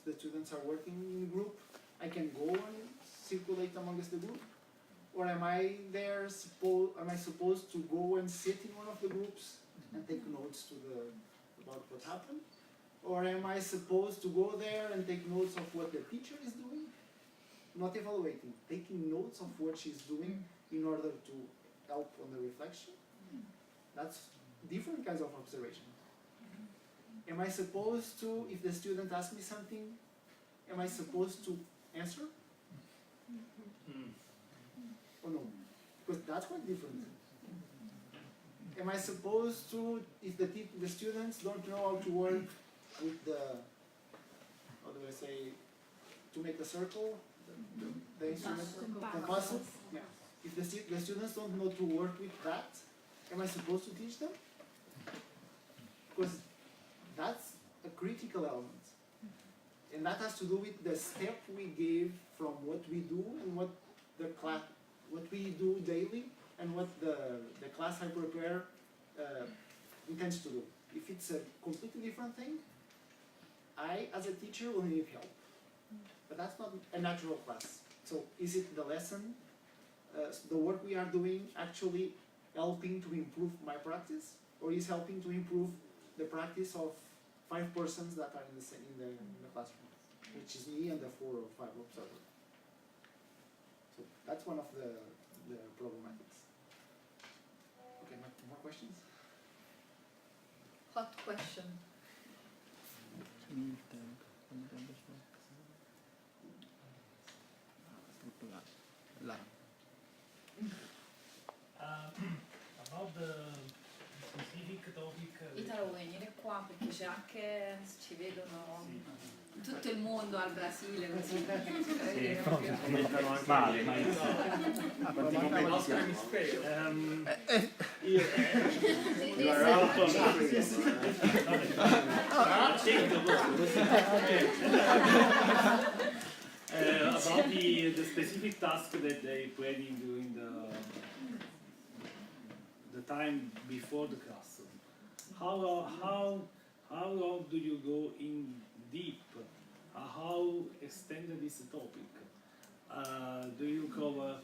C: the students are working in group? I can go and circulate amongst the group? Or am I there, am I supposed to go and sit in one of the groups and take notes about what happened? Or am I supposed to go there and take notes of what the teacher is doing? Not evaluating, taking notes of what she's doing in order to help on the reflection. That's different kinds of observation. Am I supposed to, if the student asks me something, am I supposed to answer? Or no? Because that's quite different. Am I supposed to, if the students don't know how to work with the, how do I say, to make a circle, the instrument, compasso? Yeah. If the students don't know to work with that, am I supposed to teach them? Because that's a critical element. And that has to do with the step we gave from what we do and what the class, what we do daily and what the class I prepare intends to do. If it's a completely different thing, I, as a teacher, will need help. But that's not a natural class. So is it the lesson, the work we are doing actually helping to improve my practice? Or is helping to improve the practice of 5 persons that are in the classroom, which is me and the 4 or 5 observers. So that's one of the problematics. Okay, more questions?
E: Hot question.
B: About the specific topic.
D: Italo, vuoi venire qua perché c'è anche, ci vedono tutto il mondo al Brasile, così
B: Commentano anche male, ma about the specific task that they planning during the time before the class. How long do you go in deep? How extended is the topic? Do you cover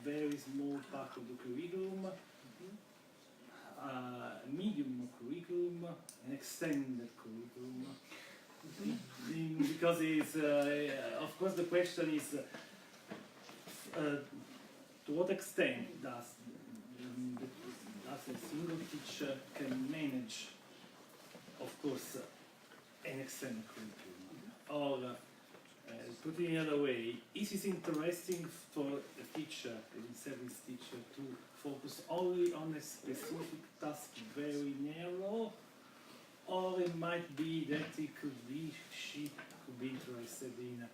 B: very small part of the curriculum, medium curriculum, an extended curriculum? Because it's, of course the question is to what extent does a single teacher can manage, of course, an extended curriculum? Or, put it another way, is it interesting for a teacher, a service teacher, to focus only on a specific task, very narrow? Or it might be that she could be interested in a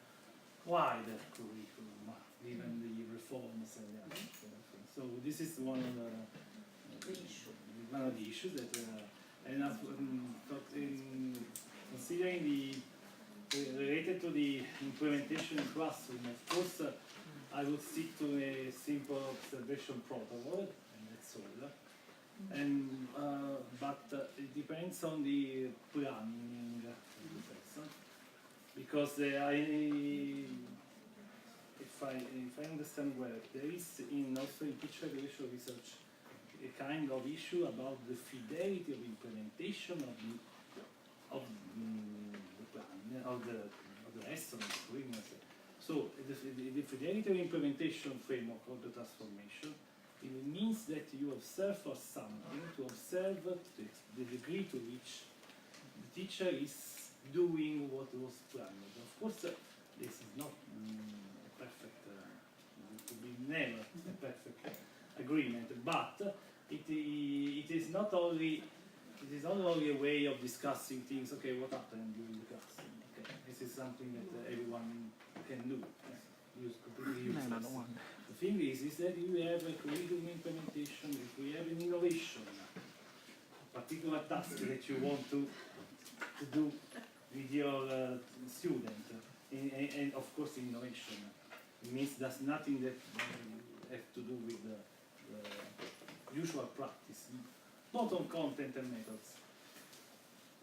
B: wider curriculum, given the reforms and everything. So this is one of the issues that, and as in considering the related to the implementation in classroom, of course, I would stick to a simple observation protocol, and that's all. And but it depends on the planning of the person, because if I understand well, there is also in teacher relational research a kind of issue about the fidelity of implementation of the plan of the lesson. So the fidelity of implementation framework of the transformation. It means that you observe for something, to observe the degree to which the teacher is doing what was planned. Of course, this is not a perfect It could be never a perfect agreement, but it is not only a way of discussing things. Okay, what happened during the class? Okay, this is something that everyone can do. Completely useless. The thing is that you have a curriculum implementation. If we have an innovation, a particular task that you want to do with your student, and of course innovation, it means there's nothing that have to do with the usual practice, not on content and methods.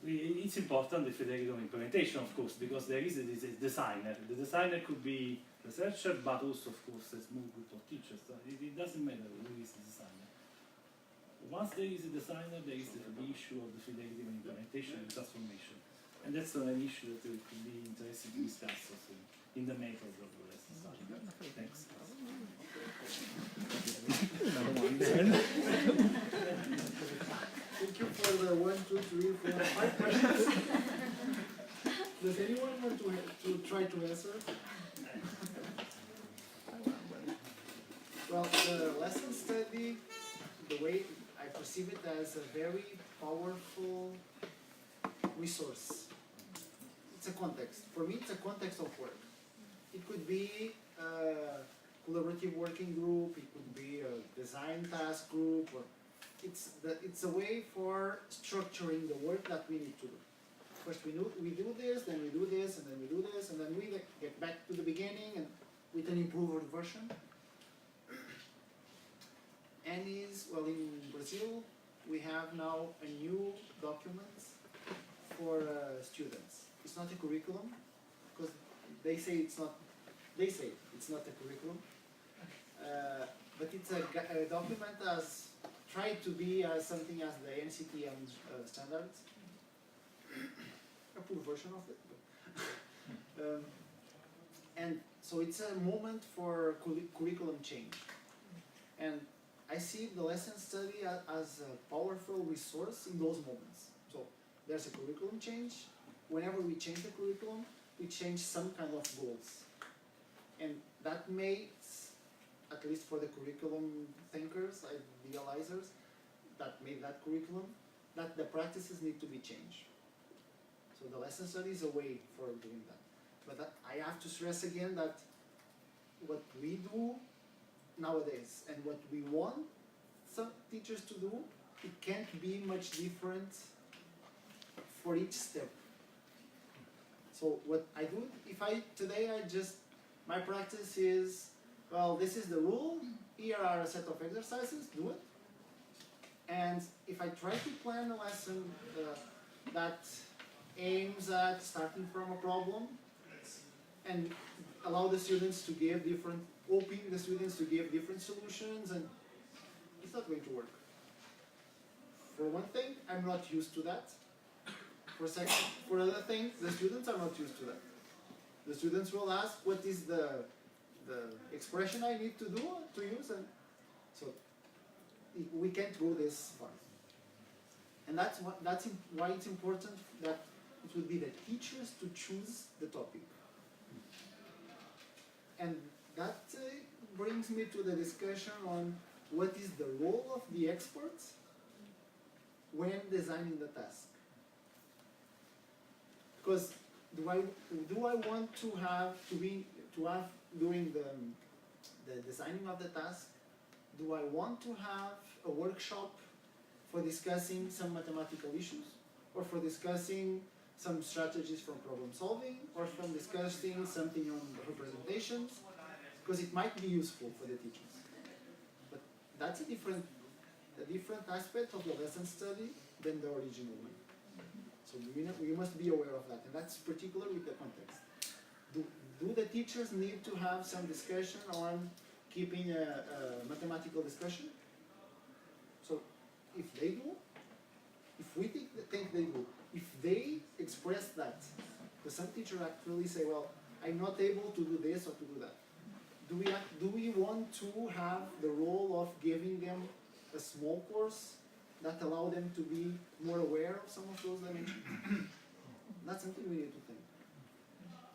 B: It's important the curriculum implementation, of course, because there is a designer. The designer could be researcher, but also, of course, a small group of teachers. So it doesn't matter who is the designer. Once there is a designer, there is the issue of the fidelity of implementation and transformation. And that's an issue that could be interesting to discuss also in the method of the lesson study. Thanks.
C: Thank you for the 1, 2, 3, 4, 5 questions. Does anyone want to try to answer? Well, the lesson study, the way I perceive it as a very powerful resource. It's a context. For me, it's a context of work. It could be a collaborative working group, it could be a design task group, or it's a way for structuring the work that we need to do. First we do this, then we do this, and then we do this, and then we get back to the beginning and with an improved version. And well, in Brazil, we have now a new document for students. It's not a curriculum, because they say it's not a curriculum, but it's a document as tried to be something as the NCTM standards. A full version of it. And so it's a moment for curriculum change. And I see the lesson study as a powerful resource in those moments. So there's a curriculum change. Whenever we change the curriculum, we change some kind of goals. And that makes, at least for the curriculum thinkers, idealizers, that made that curriculum, that the practices need to be changed. So the lesson study is a way for doing that. But I have to stress again that what we do nowadays and what we want some teachers to do, it can't be much different for each step. So what I do, my practice is, well, this is the rule, here are a set of exercises, do it. And if I try to plan a lesson that aims at starting from a problem and allow the students to give hoping the students to give different solutions, and it's not going to work. For one thing, I'm not used to that. For other things, the students are not used to that. The students will ask, what is the expression I need to use, and so we can't go this far. And that's why it's important that it would be the teachers to choose the topic. And that brings me to the discussion on what is the role of the experts when designing the task. Because do I want to have during the designing of the task, do I want to have a workshop for discussing some mathematical issues, or for discussing some strategies from problem solving, or from discussing something on representations? Because it might be useful for the teachers. But that's a different aspect of the lesson study than the original one. So we must be aware of that, and that's particular with the context. Do the teachers need to have some discussion on keeping a mathematical discussion? So if they do, if we think they do, if they express that, because some teachers actually say, well, I'm not able to do this or to do that. Do we want to have the role of giving them a small course that allow them to be more aware of some of those dimensions? That's something we need to think.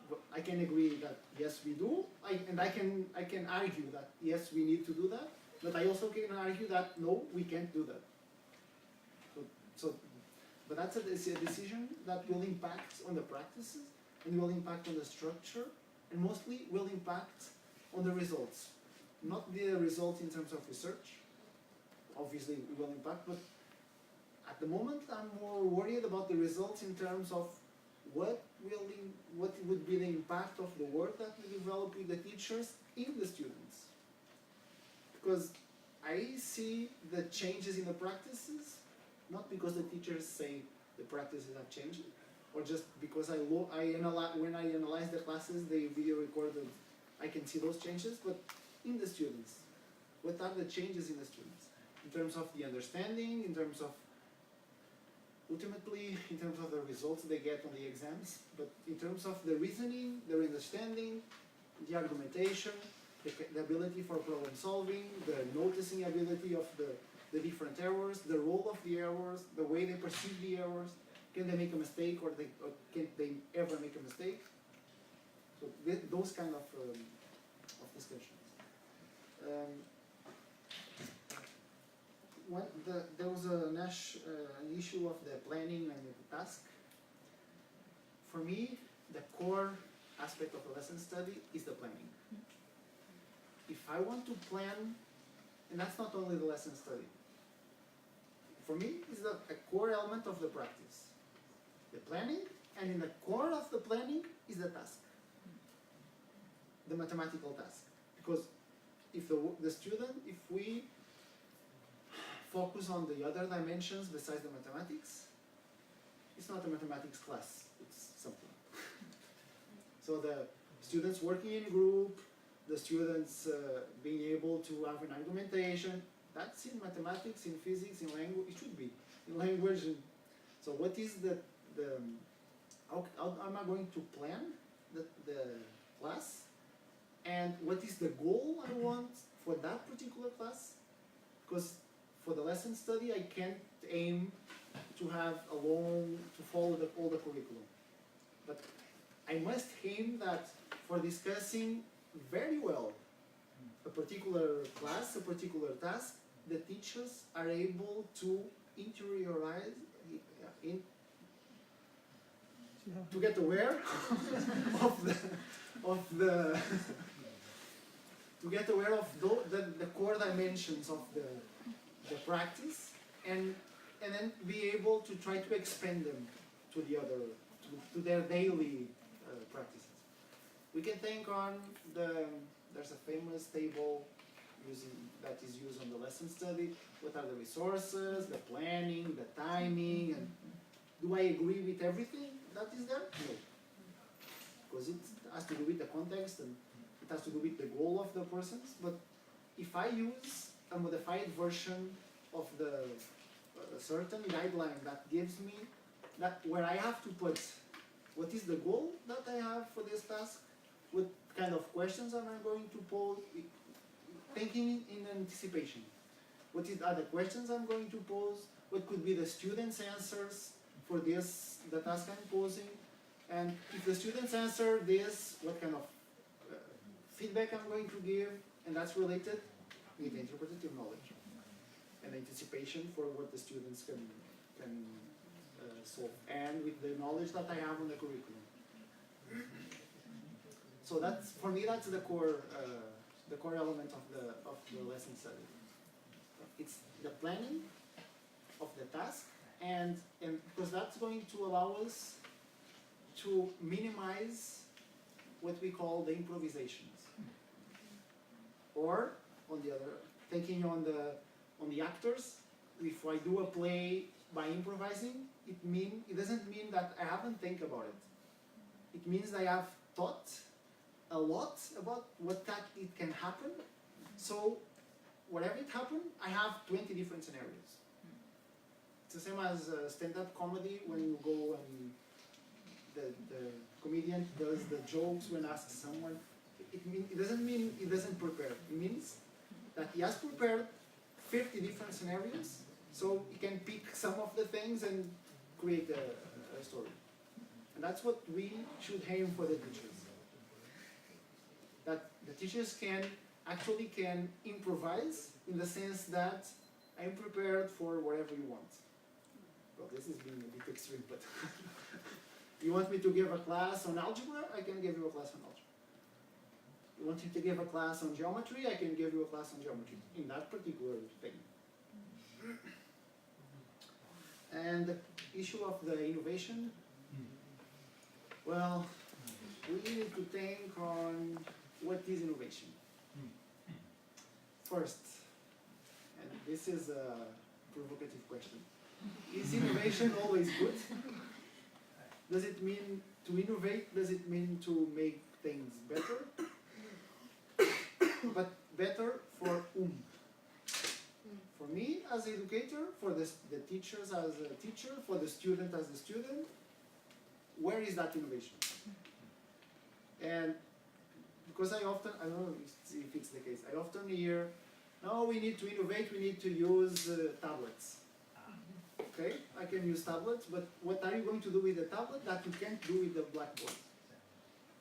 C: But I can agree that yes we do, and I can argue that yes we need to do that, but I also can argue that no we can't do that. But that's a decision that will impact on the practices, and will impact on the structure, and mostly will impact on the results. Not the results in terms of research, obviously it will impact, but at the moment I'm more worried about the results in terms of what would be the impact of the work that we develop with the teachers in the students. Because I see the changes in the practices, not because the teachers say the practices have changed, or just because when I analyze the classes, they video recorded, I can see those changes, but in the students. What are the changes in the students? In terms of the understanding, in terms of, ultimately, in terms of the results they get on the exams, but in terms of the reasoning, their understanding, the argumentation, the ability for problem solving, the noticing ability of the different errors, the role of the errors, the way they perceive the errors, can they make a mistake or can't they ever make a mistake? So those kind of discussions. There was an issue of the planning and the task. For me, the core aspect of a lesson study is the planning. If I want to plan, and that's not only the lesson study, for me, it's a core element of the practice. The planning, and in the core of the planning is the task. The mathematical task. Because if if we focus on the other dimensions besides the mathematics, it's not a mathematics class, it's something. So the students working in a group, the students being able to have an argumentation, that's in mathematics, in physics, in language, it should be, in language. So what is how am I going to plan the class? And what is the goal I want for that particular class? Because for the lesson study, I can't aim to follow all the curriculum. But I must aim that for discussing very well a particular class, a particular task, the teachers are able to interiorize, to get aware to get aware of the core dimensions of the practice, and then be able to try to expand them to their daily practices. We can think on there's a famous table that is used on the lesson study. What are the resources, the planning, the timing, and do I agree with everything that is there? No. Because it has to do with the context and it has to do with the goal of the persons. But if I use a modified version of a certain guideline that gives me where I have to put what is the goal that I have for this task, what kind of questions am I going to pose, thinking in anticipation. What are the questions I'm going to pose? What could be the students' answers for the task I'm posing? And if the students answer this, what kind of feedback I'm going to give? And that's related with interpretative knowledge and anticipation for what the students can solve, and with the knowledge that I have on the curriculum. So that's, for me, that's the core element of the lesson study. It's the planning of the task, and because that's going to allow us to minimize what we call the improvisations. Or, on the other, thinking on the actors, if I do a play by improvising, it doesn't mean that I haven't think about it. It means I have thought a lot about it can happen. So whatever it happened, I have 20 different scenarios. It's the same as stand-up comedy when you go and the comedian does the jokes when asked someone. It doesn't mean he doesn't prepare. It means that he has prepared 50 different scenarios, so he can pick some of the things and create a story. And that's what we should aim for the teachers. that the teachers actually can improvise in the sense that I'm prepared for whatever you want. Well, this is being a bit extreme, but you want me to give a class on algebra? I can give you a class on algebra. You want me to give a class on geometry? I can give you a class on geometry in that particular thing. And the issue of the innovation, well, we need to think on what is innovation. First, and this is a provocative question, is innovation always good? Does it mean to innovate? Does it mean to make things better? But better for whom? For me as an educator, for the teachers as a teacher, for the student as a student. Where is that innovation? And because I don't know if it's the case, I often hear, no, we need to innovate, we need to use tablets. Okay, I can use tablets, but what are you going to do with the tablet that you can't do with the blackboard?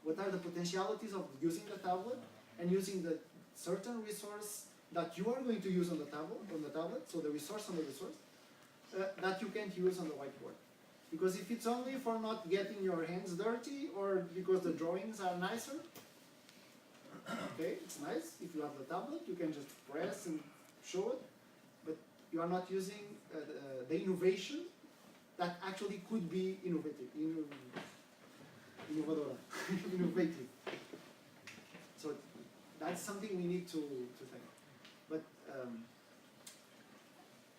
C: What are the potentialities of using the tablet and using the certain resource that you are going to use on the tablet, so the resource on the resource, that you can't use on the whiteboard? Because if it's only for not getting your hands dirty or because the drawings are nicer, okay, it's nice. If you have the tablet, you can just press and show it, but you are not using the innovation that actually could be innovative. Innovative. So that's something we need to think. But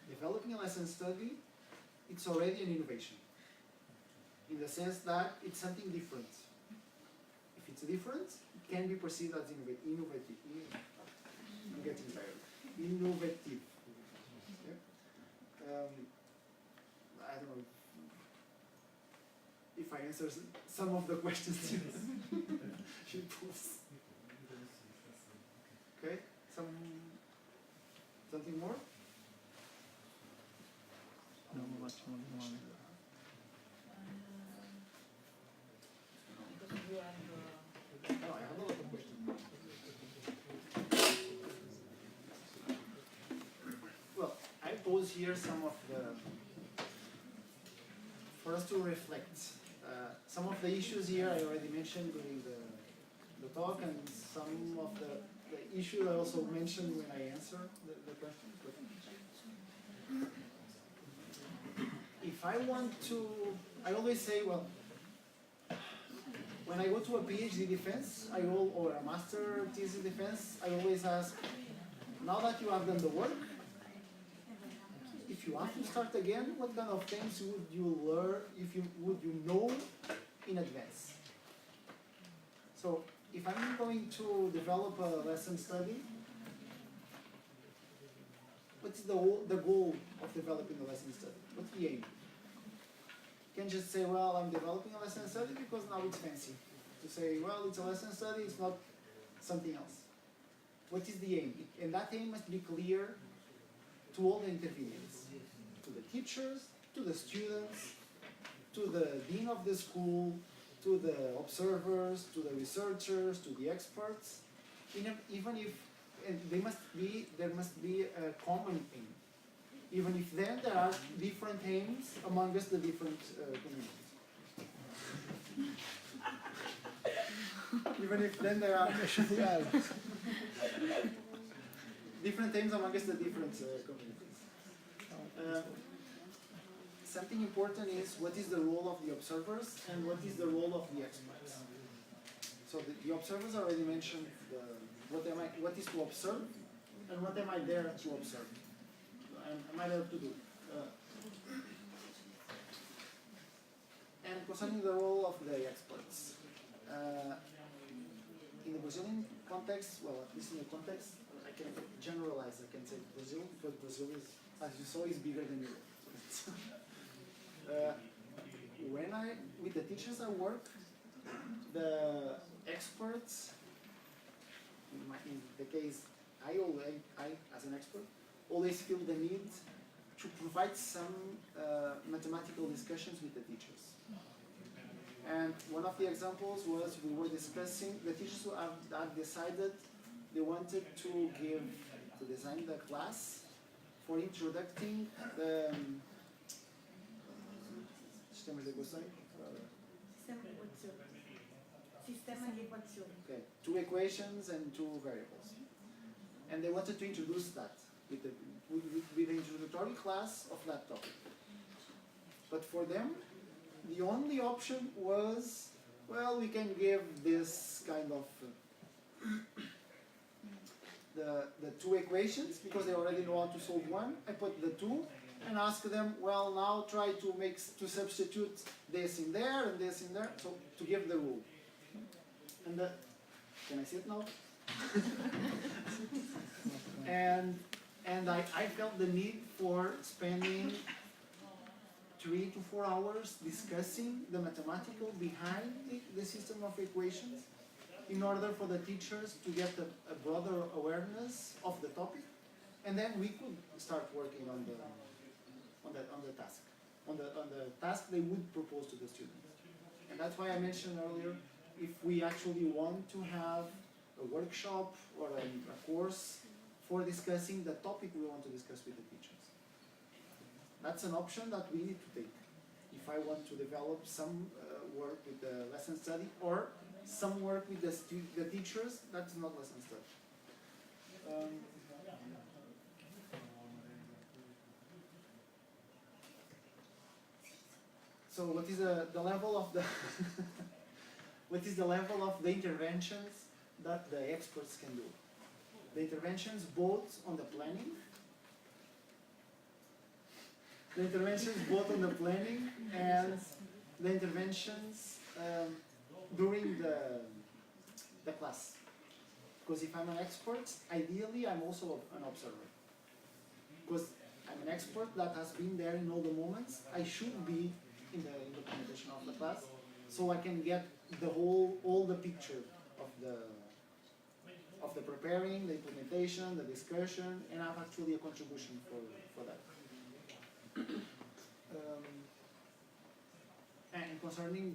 C: developing a lesson study, it's already an innovation, in the sense that it's something different. If it's different, it can be perceived as innovative. I'm getting tired. Innovative. Okay? I don't know if I answer some of the questions she posed. Okay? Something more?
A: No, facciamo di nuovo.
C: No, I have a lot of questions. Well, I pose here some of for us to reflect. Some of the issues here I already mentioned during the talk, and some of the issues I also mentioned when I answered the questions. But if I want to, I always say, well, when I go to a PhD defense, or a master thesis defense, I always ask, now that you have done the work, if you have to start again, what kind of things would you learn, would you know in advance? So, if I'm going to develop a lesson study, what's the goal of developing a lesson study? What's the aim? You can just say, well, I'm developing a lesson study because now it's fancy. To say, well, it's a lesson study, it's not something else. What is the aim? And that aim must be clear to all the intervenients, to the teachers, to the students, to the dean of the school, to the observers, to the researchers, to the experts. Even if there must be a common aim. Even if then there are different aims among us, the different communities. Even if then there are different aims among us, the different communities. Something important is what is the role of the observers and what is the role of the experts. So the observers already mentioned what is to observe and what am I there to observe. Am I there to do? And concerning the role of the experts. In the Brazilian context, well, at least in the context, I can generalize, I can say Brazil, because Brazil is, as you saw, is bigger than Europe. With the teachers I work, the experts, in the case, I as an expert, always feel the need to provide some mathematical discussions with the teachers. And one of the examples was we were discussing, the teachers who had decided they wanted to design the class for introducing the sistemas de equação.
E: Sistema de equação.
C: Okay, 2 equations and 2 variables. And they wanted to introduce that with the introductory class of that topic. But for them, the only option was, well, we can give this kind of the 2 equations, because they already know how to solve one. I put the 2 and ask them, well, now try to substitute this in there and this in there, so to give the rule. And can I see it now? and I felt the need for spending 3 to 4 hours discussing the mathematical behind the system of equations, in order for the teachers to get a broader awareness of the topic, and then we could start working on the task they would propose to the students. And that's why I mentioned earlier, if we actually want to have a workshop or a course for discussing the topic we want to discuss with the teachers. That's an option that we need to take. If I want to develop some work with the lesson study, or some work with the teachers, that's not lesson study. So what is the level of the what is the level of the interventions that the experts can do? The interventions both on the planning, and the interventions during the class. Because if I'm an expert, ideally I'm also an observer. Because I'm an expert that has been there in all the moments, I should be in the implementation of the class, so I can get all the picture of the preparing, the implementation, the discussion, and have actually a contribution for that. And concerning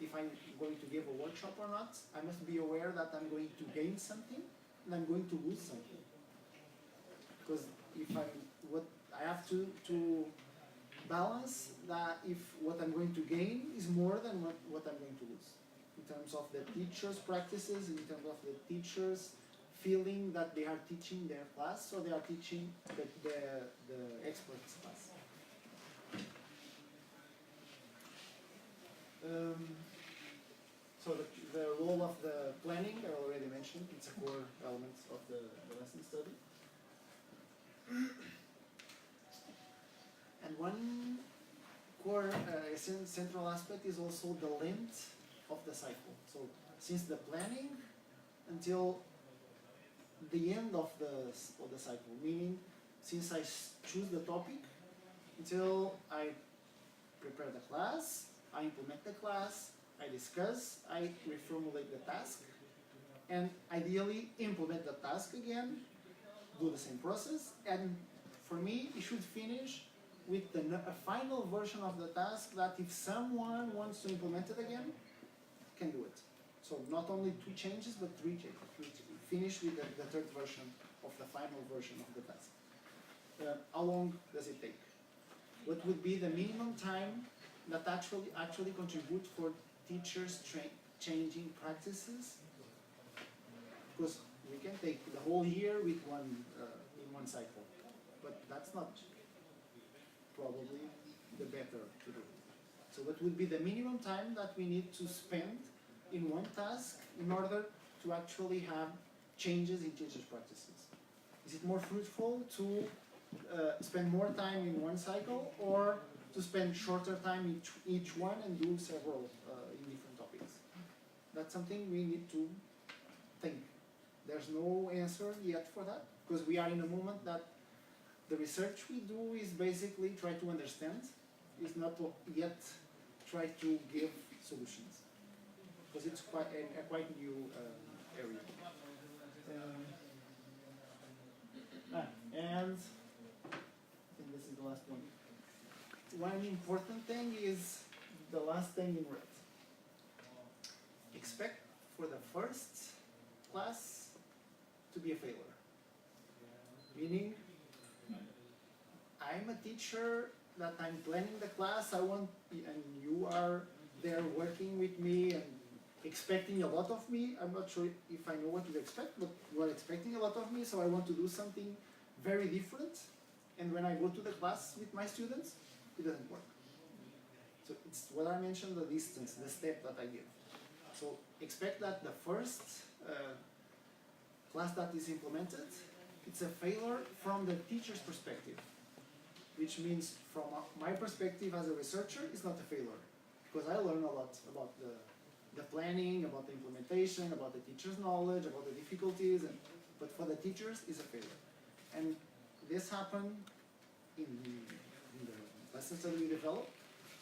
C: if I'm going to give a workshop or not, I must be aware that I'm going to gain something and I'm going to lose something. Because I have to balance that if what I'm going to gain is more than what I'm going to lose. In terms of the teachers' practices, in terms of the teachers feeling that they are teaching their class, or they are teaching the experts' class. So the role of the planning, I already mentioned, it's a core element of the lesson study. And one core central aspect is also the length of the cycle. So since the planning until the end of the cycle, meaning since I choose the topic until I prepare the class, I implement the class, I discuss, I reformulate the task, and ideally implement the task again, do the same process, and for me it should finish with a final version of the task that if someone wants to implement it again, can do it. So not only 2 changes, but 3 changes. Finish with the 3rd version of the final version of the task. How long does it take? What would be the minimum time that actually contribute for teachers changing practices? Because we can take the whole year with in one cycle, but that's not probably the better to do. So what would be the minimum time that we need to spend in one task in order to actually have changes in teachers' practices? Is it more fruitful to spend more time in one cycle, or to spend shorter time each one and do several in different topics? That's something we need to think. There's no answer yet for that, because we are in a moment that the research we do is basically try to understand, is not yet try to give solutions, because it's quite a quite new area. And I think this is the last one. One important thing is the last thing in red. for the first class to be a failure. Meaning, I'm a teacher that I'm planning the class, and you are there working with me and expecting a lot of me. I'm not sure if I know what you expect, but you are expecting a lot of me, so I want to do something very different. And when I go to the class with my students, it doesn't work. So it's what I mentioned, the distance, the step that I give. So expect that the first class that is implemented, it's a failure from the teacher's perspective, which means from my perspective as a researcher, it's not a failure, because I learn a lot about the planning, about the implementation, about the teacher's knowledge, about the difficulties, but for the teachers, it's a failure. And this happened in the lesson study we developed,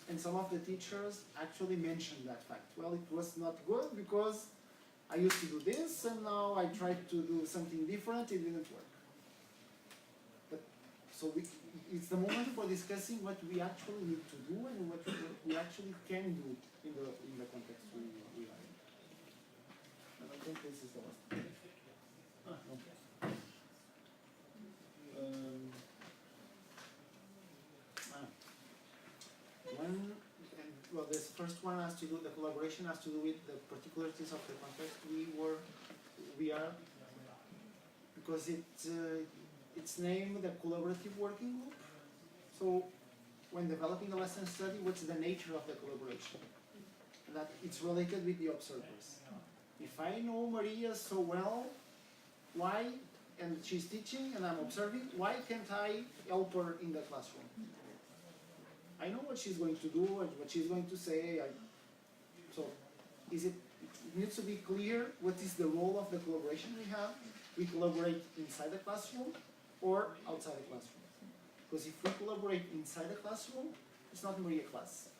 C: and some of the teachers actually mentioned that fact. Well, it was not good because I used to do this, and now I tried to do something different, it didn't work. But so it's the moment for discussing what we actually need to do and what we actually can do in the context we are in. And I think this is the last one. Well, this first one has to do, the collaboration has to do with the particularities of the context we are, because it's named the collaborative working group. So when developing a lesson study, what's the nature of the collaboration? That it's related with the observers. If I know Maria so well, why, and she's teaching and I'm observing, why can't I help her in the classroom? I know what she's going to do and what she's going to say. So it needs to be clear what is the role of the collaboration we have. We collaborate inside the classroom or outside the classroom. Because if we collaborate inside the classroom, it's not Maria class.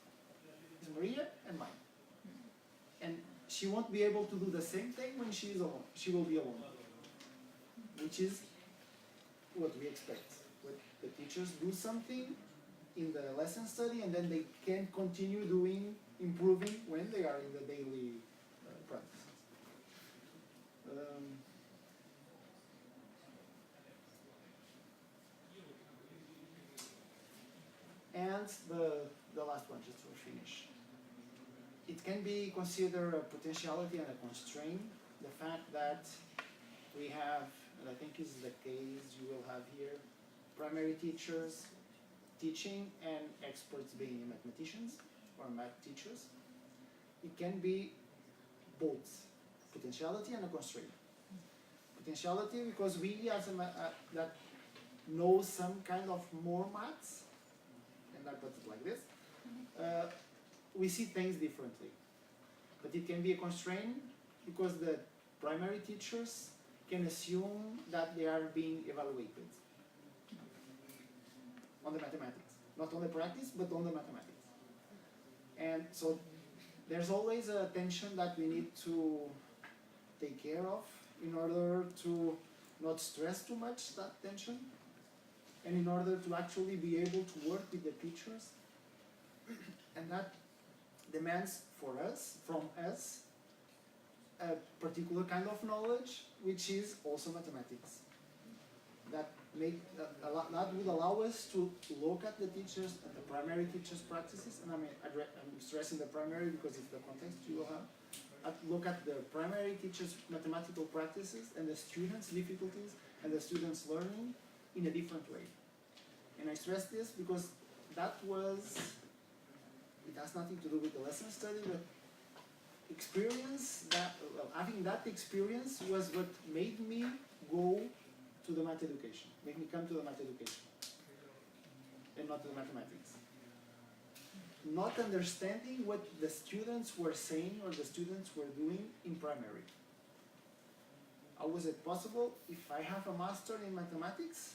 C: It's Maria and mine. And she won't be able to do the same thing when she is alone. She will be alone. Which is what we expect. When the teachers do something in the lesson study, and then they can continue improving when they are in the daily practices. And the last one, just to finish. It can be considered a potentiality and a constraint. The fact that we have, and I think is the case you will have here, primary teachers teaching and experts being mathematicians or math teachers. It can be both potentiality and a constraint. Potentiality because we as that know some kind of more maths, and I put it like this, we see things differently. But it can be a constraint because the primary teachers can assume that they are being evaluated on the mathematics, not on the practice, but on the mathematics. And so there's always a tension that we need to take care of in order to not stress too much that tension, and in order to actually be able to work with the teachers. And that demands from us, a particular kind of knowledge, which is also mathematics. That would allow us to look at the teachers and the primary teachers' practices, and I'm stressing the primary because it's the context you will have. Look at the primary teachers' mathematical practices and the students' difficulties and the students' learning in a different way. And I stress this because it has nothing to do with the lesson study, but having that experience was what made me go to the math education, made me come to the math education, and not to the mathematics. Not understanding what the students were saying or the students were doing in primary. How was it possible, if I have a master in mathematics,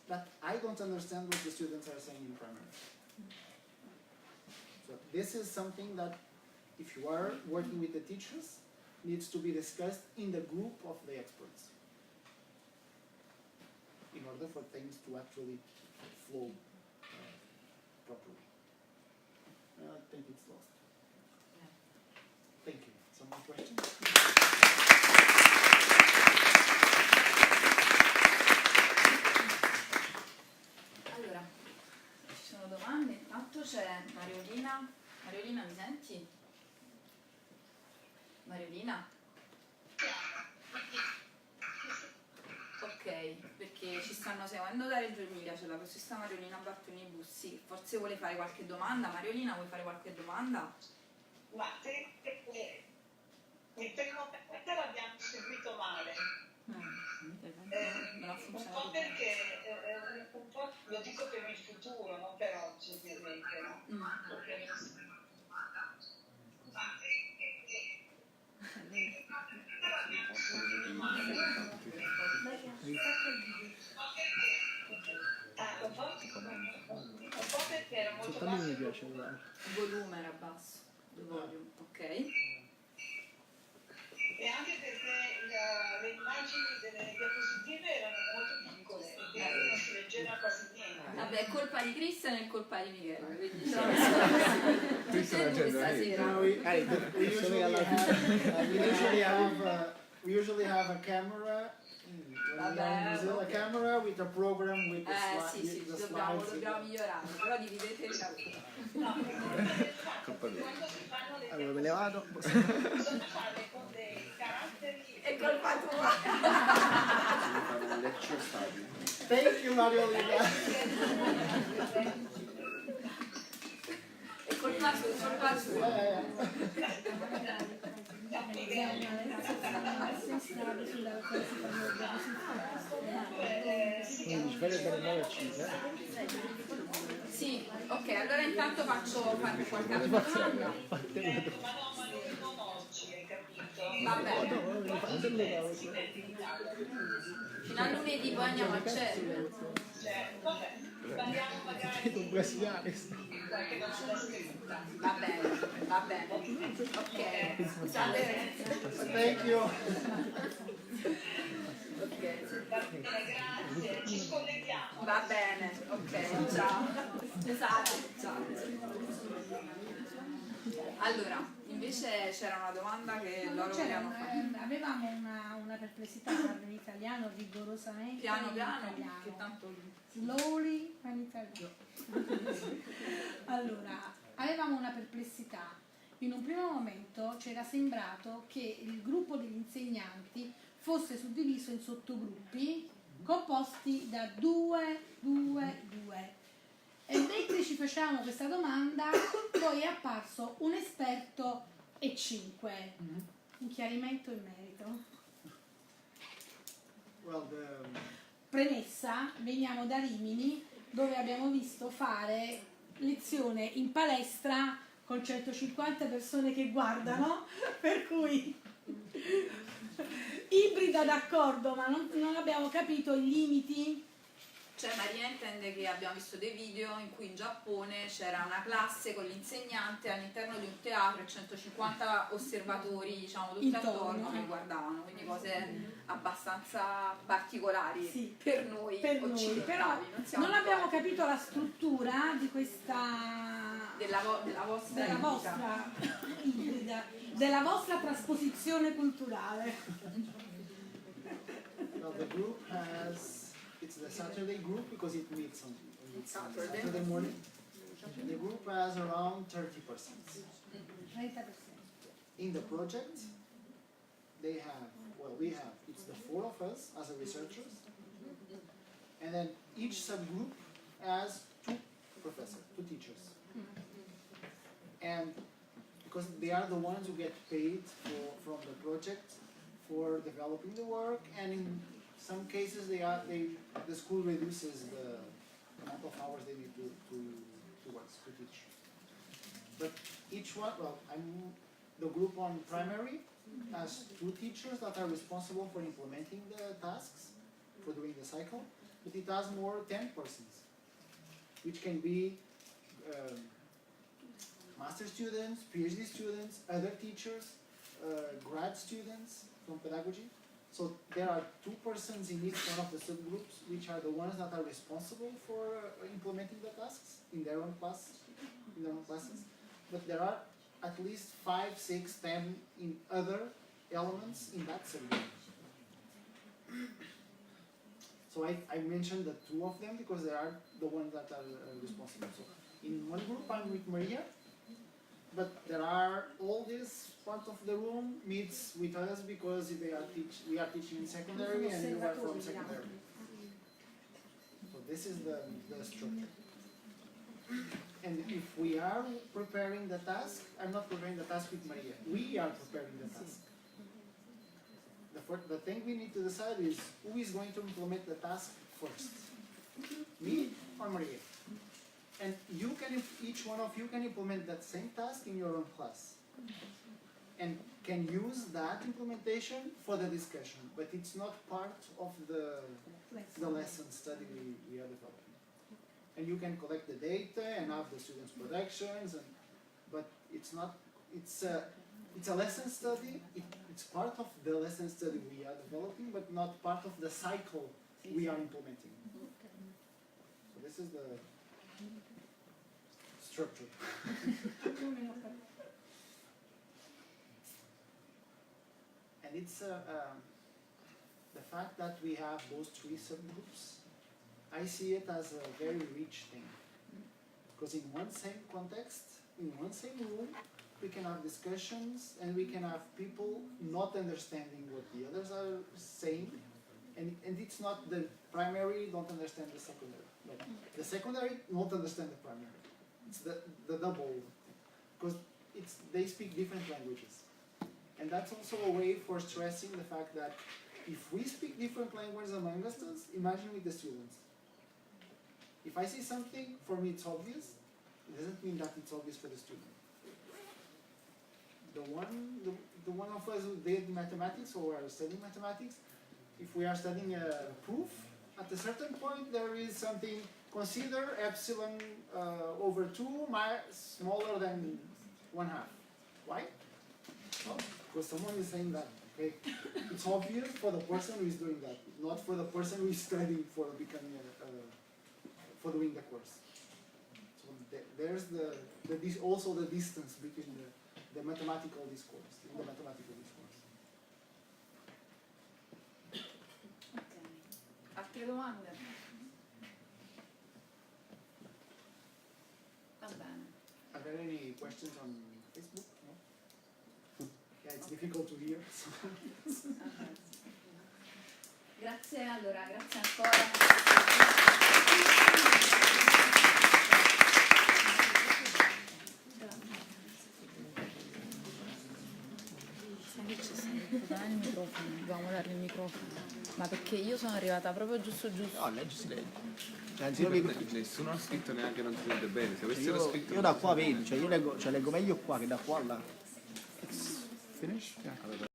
C: that I don't understand what the students are saying in primary? So this is something that, if you are working with the teachers, needs to be discussed in the group of the experts, in order for things to actually flow properly. I think it's lost. Thank you. Some more questions?
D: Mariolina, mi senti? Mariolina? Ok, perché ci stanno seguendo da Reggio Emilia, c'è la professoressa Mariolina Bartoni Bussi, forse vuole fare qualche domanda. Mariolina, vuoi fare qualche domanda?
E: Ma il primo pezzo l'abbiamo seguito male.
D: Non ha
E: Un
D: funzionato
E: po'
D: bene.
E: perché un po' lo dico per il futuro, non per oggi ovviamente, no? Perché un po' perché era molto
A: Soltanto
E: basso
A: mi
E: il
A: piace
E: volume.
D: Il volume era basso, il volume, ok.
E: E anche perché le immagini delle diapositive erano molto piccole e quindi non si leggeva quasi niente.
D: Vabbè, è colpa di Cristian e colpa di Michele, quindi ce l'ho messo tutte e due stasera.
C: No, we usually have a camera. When we are in Brazil, a camera with a program with the,
D: Sì, sì,
C: the
D: dobbiamo
C: slides.
D: migliorare, però dividete il lavoro.
E: No, quando si fanno le
A: Allora me ne vado.
E: bisogna farle con dei caratteri.
D: È colpa tua!
C: Thank you, Mariolina.
D: È colpa sua,
A: Quindi fare per nuove accise.
D: Sì, ok, allora intanto faccio qualche altra domanda.
E: Ma non oggi, hai capito?
D: Vabbè, fino a lunedì poi andiamo al cielo.
E: Vabbè, parliamo magari
A: Un brasiliano.
E: qualche domanda scritta.
D: Va bene, ok, scusate.
C: Thank you.
E: Grazie, ci scolleghiamo.
D: Va bene, ok, ciao. Scusate, ciao. Allora, invece c'era una domanda che loro volevano fare.
F: Avevamo una perplessità a farlo in italiano rigorosamente.
D: Piano
F: in
D: piano,
F: italiano.
D: che tanto...
F: Slowly ma in italiano. Allora, avevamo una perplessità. In un primo momento c'era sembrato che il gruppo degli insegnanti fosse suddiviso in sottogruppi composti da 2. E mentre ci facevamo questa domanda, poi è apparso un esperto e 5. Un chiarimento in merito.
C: Well,
F: Premessa, veniamo da Rimini, dove abbiamo visto fare lezione in palestra con 150 persone che guardano, per cui ibrida d'accordo, ma non abbiamo capito i limiti.
D: Cioè Maria intende che abbiamo visto dei video in cui in Giappone c'era una classe con l'insegnante all'interno di un teatro e 150 osservatori, diciamo, tutti attorno che guardavano, quindi cose abbastanza particolari,
F: Sì,
D: per noi occidentali.
F: Però non abbiamo capito la struttura di questa
D: della vostra
F: ibrida, della vostra trasposizione culturale.
C: well, the group it's the Saturday group because it meets on Saturday morning. The group has around 30%.
F: 30%.
C: In the project, we have, it's the 4 of us as a researchers, and then each subgroup has 2 professors, 2 teachers. And because they are the ones who get paid from the project for developing the work, and in some cases the school reduces the amount of hours they need to teach. But each one, the group on primary has 2 teachers that are responsible for implementing the tasks, for doing the cycle, but it has more 10 persons, which can be master students, PhD students, other teachers, grad students from pedagogy. So there are 2 persons in each one of the subgroups, which are the ones that are responsible for implementing the tasks in their own classes. But there are at least 5, 6, 10 in other elements in that subgroup. So I mentioned the 2 of them because they are the ones that are responsible. So in one group I'm with Maria, but there are all this part of the room meets with us because we are teaching in secondary and you are from secondary. So this is the structure. And if we are preparing the task, I'm not preparing the task with Maria. We are preparing the task. The thing we need to decide is who is going to implement the task first, me or Maria. And each one of you can implement that same task in your own class, and can use that implementation for the discussion. But it's not part of the lesson study we are developing. And you can collect the data and have the students' productions, but it's not. It's a lesson study. It's part of the lesson study we are developing, but not part of the cycle we are implementing. So this is the structure. And it's the fact that we have those three subgroups. I see it as a very rich thing, because in one same context, in one same room, we can have discussions and we can have people not understanding what the others are saying, and it's not the primary don't understand the secondary, but the secondary won't understand the primary. It's the double, because they speak different languages, and that's also a way for stressing the fact that if we speak different languages among us, imagine with the students. If I say something, for me it's obvious, it doesn't mean that it's obvious for the student. The one of us who did mathematics or are studying mathematics, if we are studying a proof, at a certain point there is something, consider epsilon over 2 smaller than 1/2. Why? Well, because someone is saying that. Okay? It's obvious for the person who is doing that, not for the person who is studying for becoming for doing the course. So there's also the distance between the mathematical discourse, in the mathematical discourse.
D: Ok. Altre domande? Va bene.
C: Are there any questions on Facebook? No? Yeah, it's difficult to hear. So.
D: Grazie, allora, grazie ancora.
G: Dai il microfono, dobbiamo dargli il microfono. Ma perché io sono arrivata proprio giusto.
H: No, leggi si legge. Cioè,
I: Nessuno ha scritto neanche non si vede bene. Se avessero scritto
H: io da qua vedi, cioè io leggo meglio qua che da qua là. Finish? Yeah.